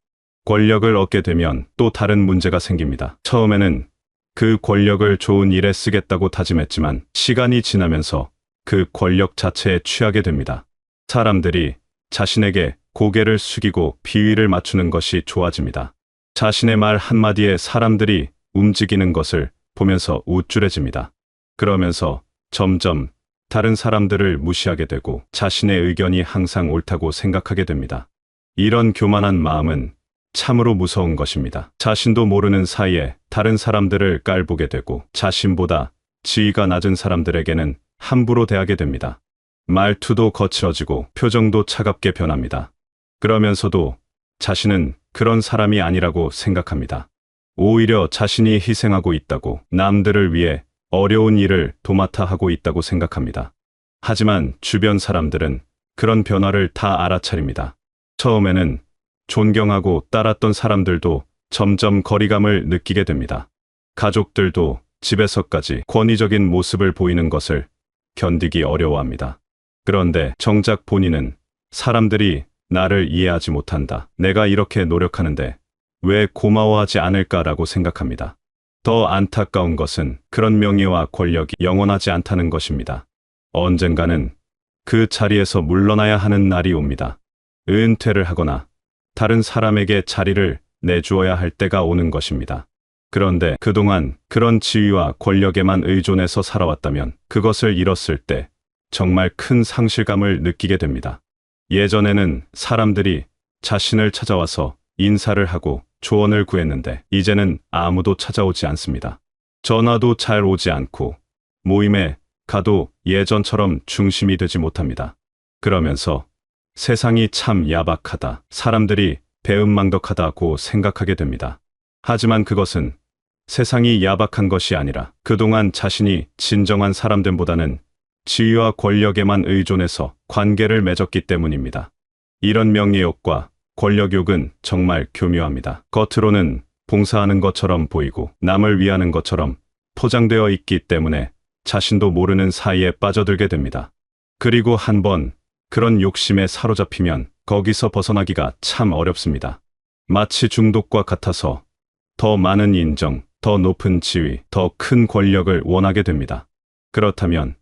B: 권력을 얻게 되면 또 다른 문제가 생깁니다. 처음에는 그 권력을 좋은 일에 쓰겠다고 다짐했지만 시간이 지나면서 그 권력 자체에 취하게 됩니다. 사람들이 자신에게 고개를 숙이고 비위를 맞추는 것이 좋아집니다. 자신의 말 한마디에 사람들이 움직이는 것을 보면서 우쭐해집니다. 그러면서 점점 다른 사람들을 무시하게 되고 자신의 의견이 항상 옳다고 생각하게 됩니다. 이런 교만한 마음은 참으로 무서운 것입니다. 자신도 모르는 사이에 다른 사람들을 깔보게 되고 자신보다 지위가 낮은 사람들에게는 함부로 대하게 됩니다. 말투도 거칠어지고 표정도 차갑게 변합니다. 그러면서도 자신은 그런 사람이 아니라고 생각합니다. 오히려 자신이 희생하고 있다고, 남들을 위해 어려운 일을 도맡아 하고 있다고 생각합니다. 하지만 주변 사람들은 그런 변화를 다 알아차립니다. 처음에는 존경하고 따랐던 사람들도 점점 거리감을 느끼게 됩니다. 가족들도 집에서까지 권위적인 모습을 보이는 것을 견디기 어려워합니다. 그런데 정작 본인은 사람들이 나를 이해하지 못한다, 내가 이렇게 노력하는데 왜 고마워하지 않을까라고 생각합니다. 더 안타까운 것은 그런 명예와 권력이 영원하지 않다는 것입니다. 언젠가는 그 자리에서 물러나야 하는 날이 옵니다. 은퇴를 하거나 다른 사람에게 자리를 내주어야 할 때가 오는 것입니다. 그런데 그동안 그런 지위와 권력에만 의존해서 살아왔다면 그것을 잃었을 때 정말 큰 상실감을 느끼게 됩니다. 예전에는 사람들이 자신을 찾아와서 인사를 하고 조언을 구했는데 이제는 아무도 찾아오지 않습니다. 전화도 잘 오지 않고 모임에 가도 예전처럼 중심이 되지 못합니다. 그러면서 세상이 참 야박하다, 사람들이 배은망덕하다고 생각하게 됩니다. 하지만 그것은 세상이 야박한 것이 아니라 그동안 자신이 진정한 사람들보다는 지위와 권력에만 의존해서 관계를 맺었기 때문입니다. 이런 명예욕과 권력욕은 정말 교묘합니다. 겉으로는 봉사하는 것처럼 보이고 남을 위하는 것처럼 포장되어 있기 때문에 자신도 모르는 사이에 빠져들게 됩니다. 그리고 한번 그런 욕심에 사로잡히면 거기서 벗어나기가 참 어렵습니다. 마치 중독과 같아서 더 많은 인정, 더 높은 지위, 더 큰 권력을 원하게 됩니다. 그렇다면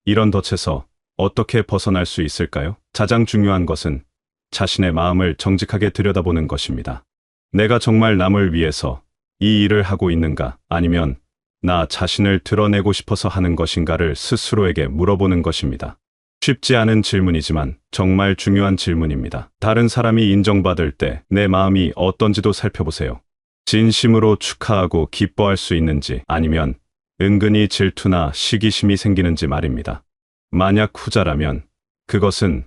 B: 이런 덫에서 어떻게 벗어날 수 있을까요? 가장 중요한 것은 자신의 마음을 정직하게 들여다보는 것입니다. 내가 정말 남을 위해서 이 일을 하고 있는가, 아니면 나 자신을 드러내고 싶어서 하는 것인가를 스스로에게 물어보는 것입니다. 쉽지 않은 질문이지만 정말 중요한 질문입니다. 다른 사람이 인정받을 때 내 마음이 어떤지도 살펴보세요. 진심으로 축하하고 기뻐할 수 있는지, 아니면 은근히 질투나 시기심이 생기는지 말입니다. 만약 후자라면 그것은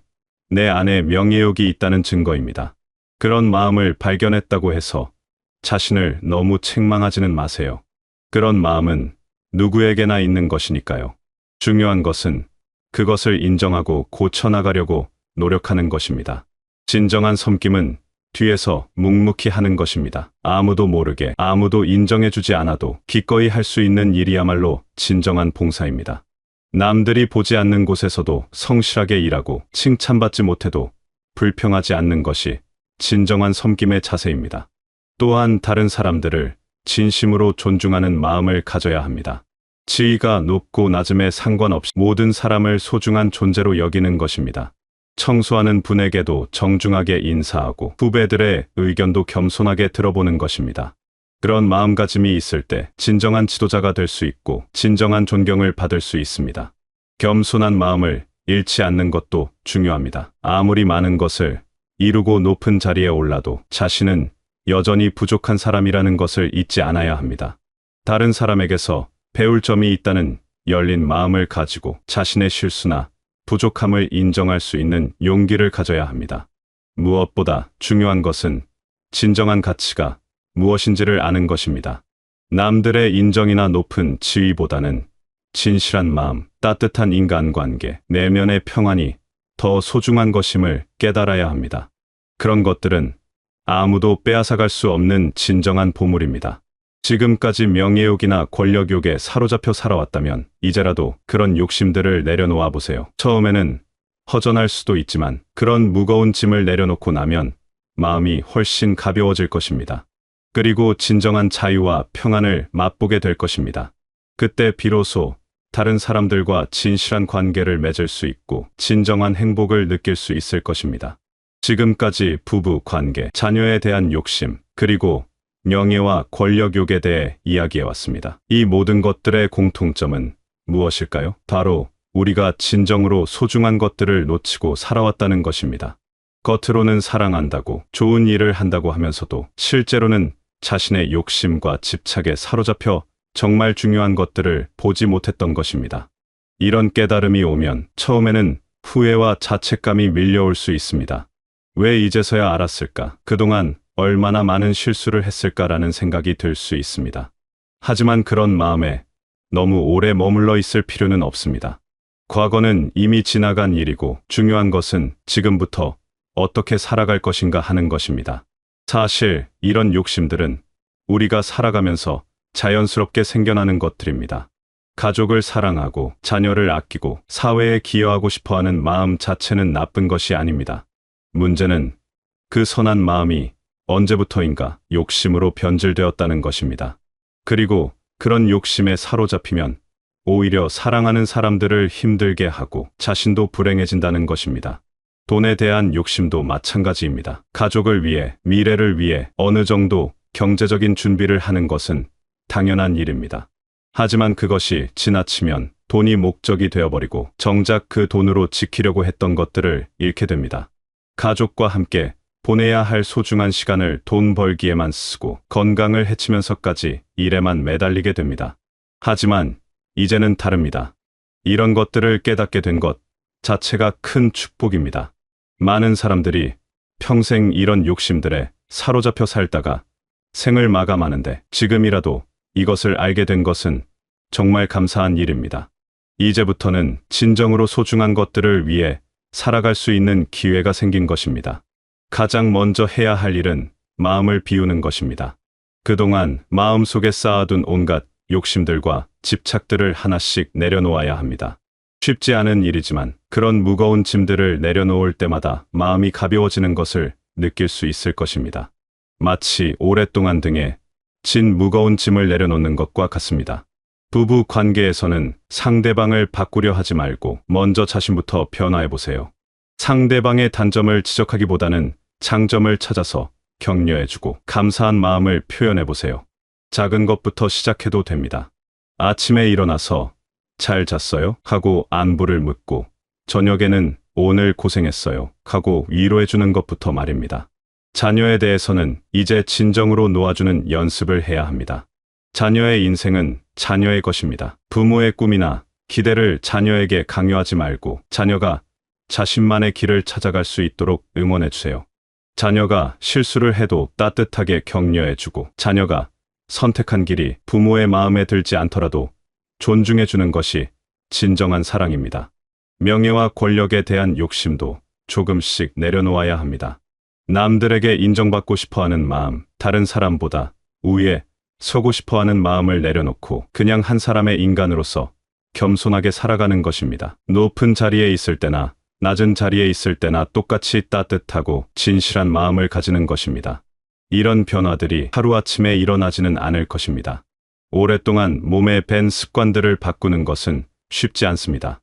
B: 내 안에 명예욕이 있다는 증거입니다. 그런 마음을 발견했다고 해서 자신을 너무 책망하지는 마세요. 그런 마음은 누구에게나 있는 것이니까요. 중요한 것은 그것을 인정하고 고쳐나가려고 노력하는 것입니다. 진정한 섬김은 뒤에서 묵묵히 하는 것입니다. 아무도 모르게, 아무도 인정해주지 않아도 기꺼이 할 수 있는 일이야말로 진정한 봉사입니다. 남들이 보지 않는 곳에서도 성실하게 일하고 칭찬받지 못해도 불평하지 않는 것이 진정한 섬김의 자세입니다. 또한 다른 사람들을 진심으로 존중하는 마음을 가져야 합니다. 지위가 높고 낮음에 상관없이 모든 사람을 소중한 존재로 여기는 것입니다. 청소하는 분에게도 정중하게 인사하고 후배들의 의견도 겸손하게 들어보는 것입니다. 그런 마음가짐이 있을 때 진정한 지도자가 될 수 있고 진정한 존경을 받을 수 있습니다. 겸손한 마음을 잃지 않는 것도 중요합니다. 아무리 많은 것을 이루고 높은 자리에 올라도 자신은 여전히 부족한 사람이라는 것을 잊지 않아야 합니다. 다른 사람에게서 배울 점이 있다는 열린 마음을 가지고 자신의 실수나 부족함을 인정할 수 있는 용기를 가져야 합니다. 무엇보다 중요한 것은 진정한 가치가 무엇인지를 아는 것입니다. 남들의 인정이나 높은 지위보다는 진실한 마음, 따뜻한 인간관계, 내면의 평안이 더 소중한 것임을 깨달아야 합니다. 그런 것들은 아무도 빼앗아갈 수 없는 진정한 보물입니다. 지금까지 명예욕이나 권력욕에 사로잡혀 살아왔다면 이제라도 그런 욕심들을 내려놓아 보세요. 처음에는 허전할 수도 있지만 그런 무거운 짐을 내려놓고 나면 마음이 훨씬 가벼워질 것입니다. 그리고 진정한 자유와 평안을 맛보게 될 것입니다. 그때 비로소 다른 사람들과 진실한 관계를 맺을 수 있고 진정한 행복을 느낄 수 있을 것입니다. 지금까지 부부 관계, 자녀에 대한 욕심, 그리고 명예와 권력욕에 대해 이야기해왔습니다. 이 모든 것들의 공통점은 무엇일까요? 바로 우리가 진정으로 소중한 것들을 놓치고 살아왔다는 것입니다. 겉으로는 사랑한다고, 좋은 일을 한다고 하면서도 실제로는 자신의 욕심과 집착에 사로잡혀 정말 중요한 것들을 보지 못했던 것입니다. 이런 깨달음이 오면 처음에는 후회와 자책감이 밀려올 수 있습니다. 왜 이제서야 알았을까? 그동안 얼마나 많은 실수를 했을까라는 생각이 들 수 있습니다. 하지만 그런 마음에 너무 오래 머물러 있을 필요는 없습니다. 과거는 이미 지나간 일이고 중요한 것은 지금부터 어떻게 살아갈 것인가 하는 것입니다. 사실 이런 욕심들은 우리가 살아가면서 자연스럽게 생겨나는 것들입니다. 가족을 사랑하고 자녀를 아끼고 사회에 기여하고 싶어하는 마음 자체는 나쁜 것이 아닙니다. 문제는 그 선한 마음이 언제부터인가 욕심으로 변질되었다는 것입니다. 그리고 그런 욕심에 사로잡히면 오히려 사랑하는 사람들을 힘들게 하고 자신도 불행해진다는 것입니다. 돈에 대한 욕심도 마찬가지입니다. 가족을 위해, 미래를 위해 어느 정도 경제적인 준비를 하는 것은 당연한 일입니다. 하지만 그것이 지나치면 돈이 목적이 되어버리고 정작 그 돈으로 지키려고 했던 것들을 잃게 됩니다. 가족과 함께 보내야 할 소중한 시간을 돈 벌기에만 쓰고 건강을 해치면서까지 일에만 매달리게 됩니다. 하지만 이제는 다릅니다. 이런 것들을 깨닫게 된 것 자체가 큰 축복입니다. 많은 사람들이 평생 이런 욕심들에 사로잡혀 살다가 생을 마감하는데 지금이라도 이것을 알게 된 것은 정말 감사한 일입니다. 이제부터는 진정으로 소중한 것들을 위해 살아갈 수 있는 기회가 생긴 것입니다. 가장 먼저 해야 할 일은 마음을 비우는 것입니다. 그동안 마음속에 쌓아둔 온갖 욕심들과 집착들을 하나씩 내려놓아야 합니다. 쉽지 않은 일이지만 그런 무거운 짐들을 내려놓을 때마다 마음이 가벼워지는 것을 느낄 수 있을 것입니다. 마치 오랫동안 등에 진 무거운 짐을 내려놓는 것과 같습니다. 부부 관계에서는 상대방을 바꾸려 하지 말고 먼저 자신부터 변화해보세요. 상대방의 단점을 지적하기보다는 장점을 찾아서 격려해주고 감사한 마음을 표현해보세요. 작은 것부터 시작해도 됩니다. 아침에 일어나서 잘 잤어요? 하고 안부를 묻고 저녁에는 오늘 고생했어요? 하고 위로해주는 것부터 말입니다. 자녀에 대해서는 이제 진정으로 놓아주는 연습을 해야 합니다. 자녀의 인생은 자녀의 것입니다. 부모의 꿈이나 기대를 자녀에게 강요하지 말고 자녀가 자신만의 길을 찾아갈 수 있도록 응원해주세요. 자녀가 실수를 해도 따뜻하게 격려해주고 자녀가 선택한 길이 부모의 마음에 들지 않더라도 존중해주는 것이 진정한 사랑입니다. 명예와 권력에 대한 욕심도 조금씩 내려놓아야 합니다. 남들에게 인정받고 싶어하는 마음, 다른 사람보다 우위에 서고 싶어하는 마음을 내려놓고 그냥 한 사람의 인간으로서 겸손하게 살아가는 것입니다. 높은 자리에 있을 때나 낮은 자리에 있을 때나 똑같이 따뜻하고 진실한 마음을 가지는 것입니다. 이런 변화들이 하루아침에 일어나지는 않을 것입니다. 오랫동안 몸에 밴 습관들을 바꾸는 것은 쉽지 않습니다.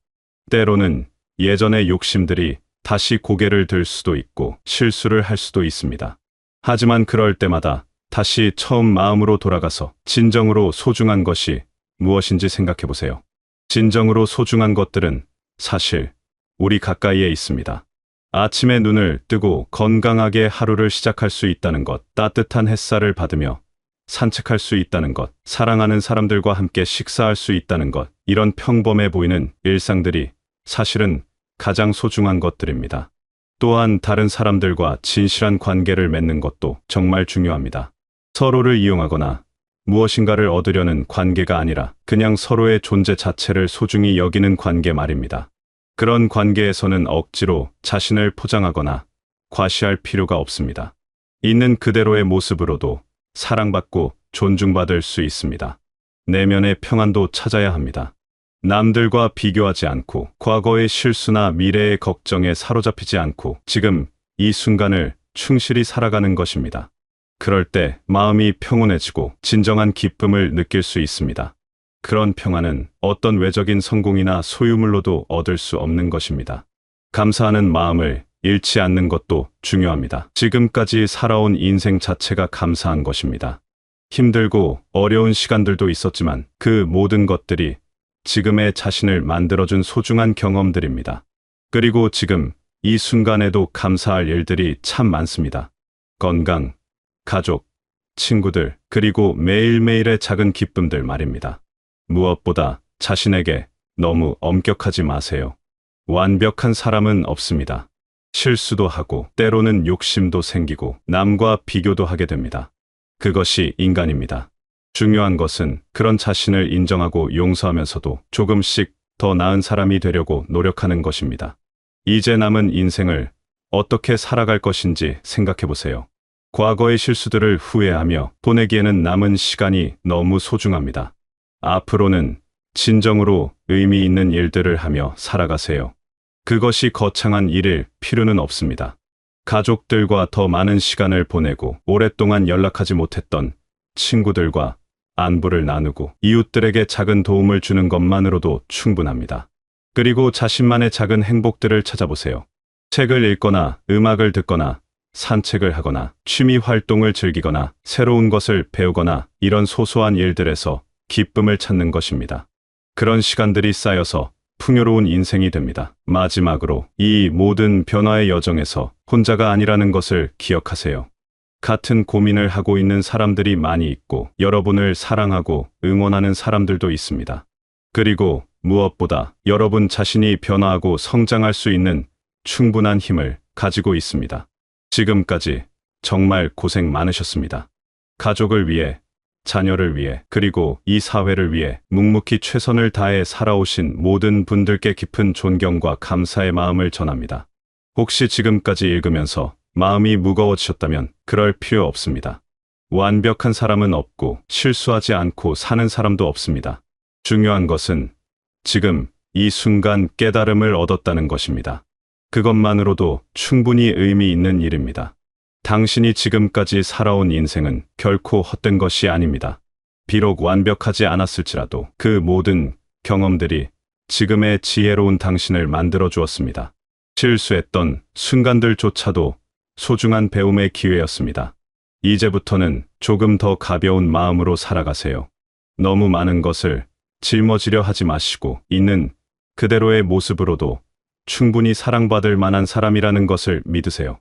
B: 때로는 예전의 욕심들이 다시 고개를 들 수도 있고 실수를 할 수도 있습니다. 하지만 그럴 때마다 다시 처음 마음으로 돌아가서 진정으로 소중한 것이 무엇인지 생각해 보세요. 진정으로 소중한 것들은 사실 우리 가까이에 있습니다. 아침에 눈을 뜨고 건강하게 하루를 시작할 수 있다는 것, 따뜻한 햇살을 받으며 산책할 수 있다는 것, 사랑하는 사람들과 함께 식사할 수 있다는 것, 이런 평범해 보이는 일상들이 사실은 가장 소중한 것들입니다. 또한 다른 사람들과 진실한 관계를 맺는 것도 정말 중요합니다. 서로를 이용하거나 무엇인가를 얻으려는 관계가 아니라 그냥 서로의 존재 자체를 소중히 여기는 관계 말입니다. 그런 관계에서는 억지로 자신을 포장하거나 과시할 필요가 없습니다. 있는 그대로의 모습으로도 사랑받고 존중받을 수 있습니다. 내면의 평안도 찾아야 합니다. 남들과 비교하지 않고 과거의 실수나 미래의 걱정에 사로잡히지 않고 지금 이 순간을 충실히 살아가는 것입니다. 그럴 때 마음이 평온해지고 진정한 기쁨을 느낄 수 있습니다. 그런 평안은 어떤 외적인 성공이나 소유물로도 얻을 수 없는 것입니다. 감사하는 마음을 잃지 않는 것도 중요합니다. 지금까지 살아온 인생 자체가 감사한 것입니다. 힘들고 어려운 시간들도 있었지만 그 모든 것들이 지금의 자신을 만들어준 소중한 경험들입니다. 그리고 지금 이 순간에도 감사할 일들이 참 많습니다. 건강, 가족, 친구들, 그리고 매일매일의 작은 기쁨들 말입니다. 무엇보다 자신에게 너무 엄격하지 마세요. 완벽한 사람은 없습니다. 실수도 하고 때로는 욕심도 생기고 남과 비교도 하게 됩니다. 그것이 인간입니다. 중요한 것은 그런 자신을 인정하고 용서하면서도 조금씩 더 나은 사람이 되려고 노력하는 것입니다. 이제 남은 인생을 어떻게 살아갈 것인지 생각해 보세요. 과거의 실수들을 후회하며 보내기에는 남은 시간이 너무 소중합니다. 앞으로는 진정으로 의미 있는 일들을 하며 살아가세요. 그것이 거창한 일일 필요는 없습니다. 가족들과 더 많은 시간을 보내고 오랫동안 연락하지 못했던 친구들과 안부를 나누고 이웃들에게 작은 도움을 주는 것만으로도 충분합니다. 그리고 자신만의 작은 행복들을 찾아보세요. 책을 읽거나 음악을 듣거나 산책을 하거나 취미 활동을 즐기거나 새로운 것을 배우거나 이런 소소한 일들에서 기쁨을 찾는 것입니다. 그런 시간들이 쌓여서 풍요로운 인생이 됩니다. 마지막으로 이 모든 변화의 여정에서 혼자가 아니라는 것을 기억하세요. 같은 고민을 하고 있는 사람들이 많이 있고 여러분을 사랑하고 응원하는 사람들도 있습니다. 그리고 무엇보다 여러분 자신이 변화하고 성장할 수 있는 충분한 힘을 가지고 있습니다. 지금까지 정말 고생 많으셨습니다. 가족을 위해, 자녀를 위해, 그리고 이 사회를 위해 묵묵히 최선을 다해 살아오신 모든 분들께 깊은 존경과 감사의 마음을 전합니다. 혹시 지금까지 읽으면서 마음이 무거워지셨다면 그럴 필요 없습니다. 완벽한 사람은 없고 실수하지 않고 사는 사람도 없습니다. 중요한 것은 지금 이 순간 깨달음을 얻었다는 것입니다. 그것만으로도 충분히 의미 있는 일입니다. 당신이 지금까지 살아온 인생은 결코 헛된 것이 아닙니다. 비록 완벽하지 않았을지라도 그 모든 경험들이 지금의 지혜로운 당신을 만들어 주었습니다. 실수했던 순간들조차도 소중한 배움의 기회였습니다. 이제부터는 조금 더 가벼운 마음으로 살아가세요. 너무 많은 것을 짊어지려 하지 마시고 있는 그대로의 모습으로도 충분히 사랑받을 만한 사람이라는 것을 믿으세요.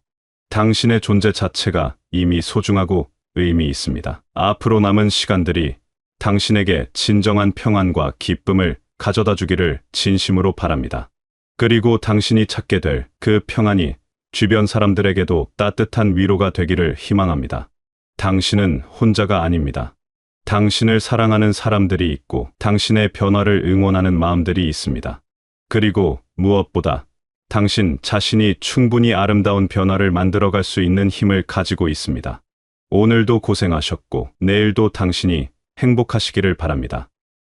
B: 당신의 존재 자체가 이미 소중하고 의미 있습니다. 앞으로 남은 시간들이 당신에게 진정한 평안과 기쁨을 가져다 주기를 진심으로 바랍니다. 그리고 당신이 찾게 될 그 평안이 주변 사람들에게도 따뜻한 위로가 되기를 희망합니다. 당신은 혼자가 아닙니다. 당신을 사랑하는 사람들이 있고 당신의 변화를 응원하는 마음들이 있습니다. 그리고 무엇보다 당신 자신이 충분히 아름다운 변화를 만들어갈 수 있는 힘을 가지고 있습니다. 오늘도 고생하셨고 내일도 당신이 행복하시기를 바랍니다.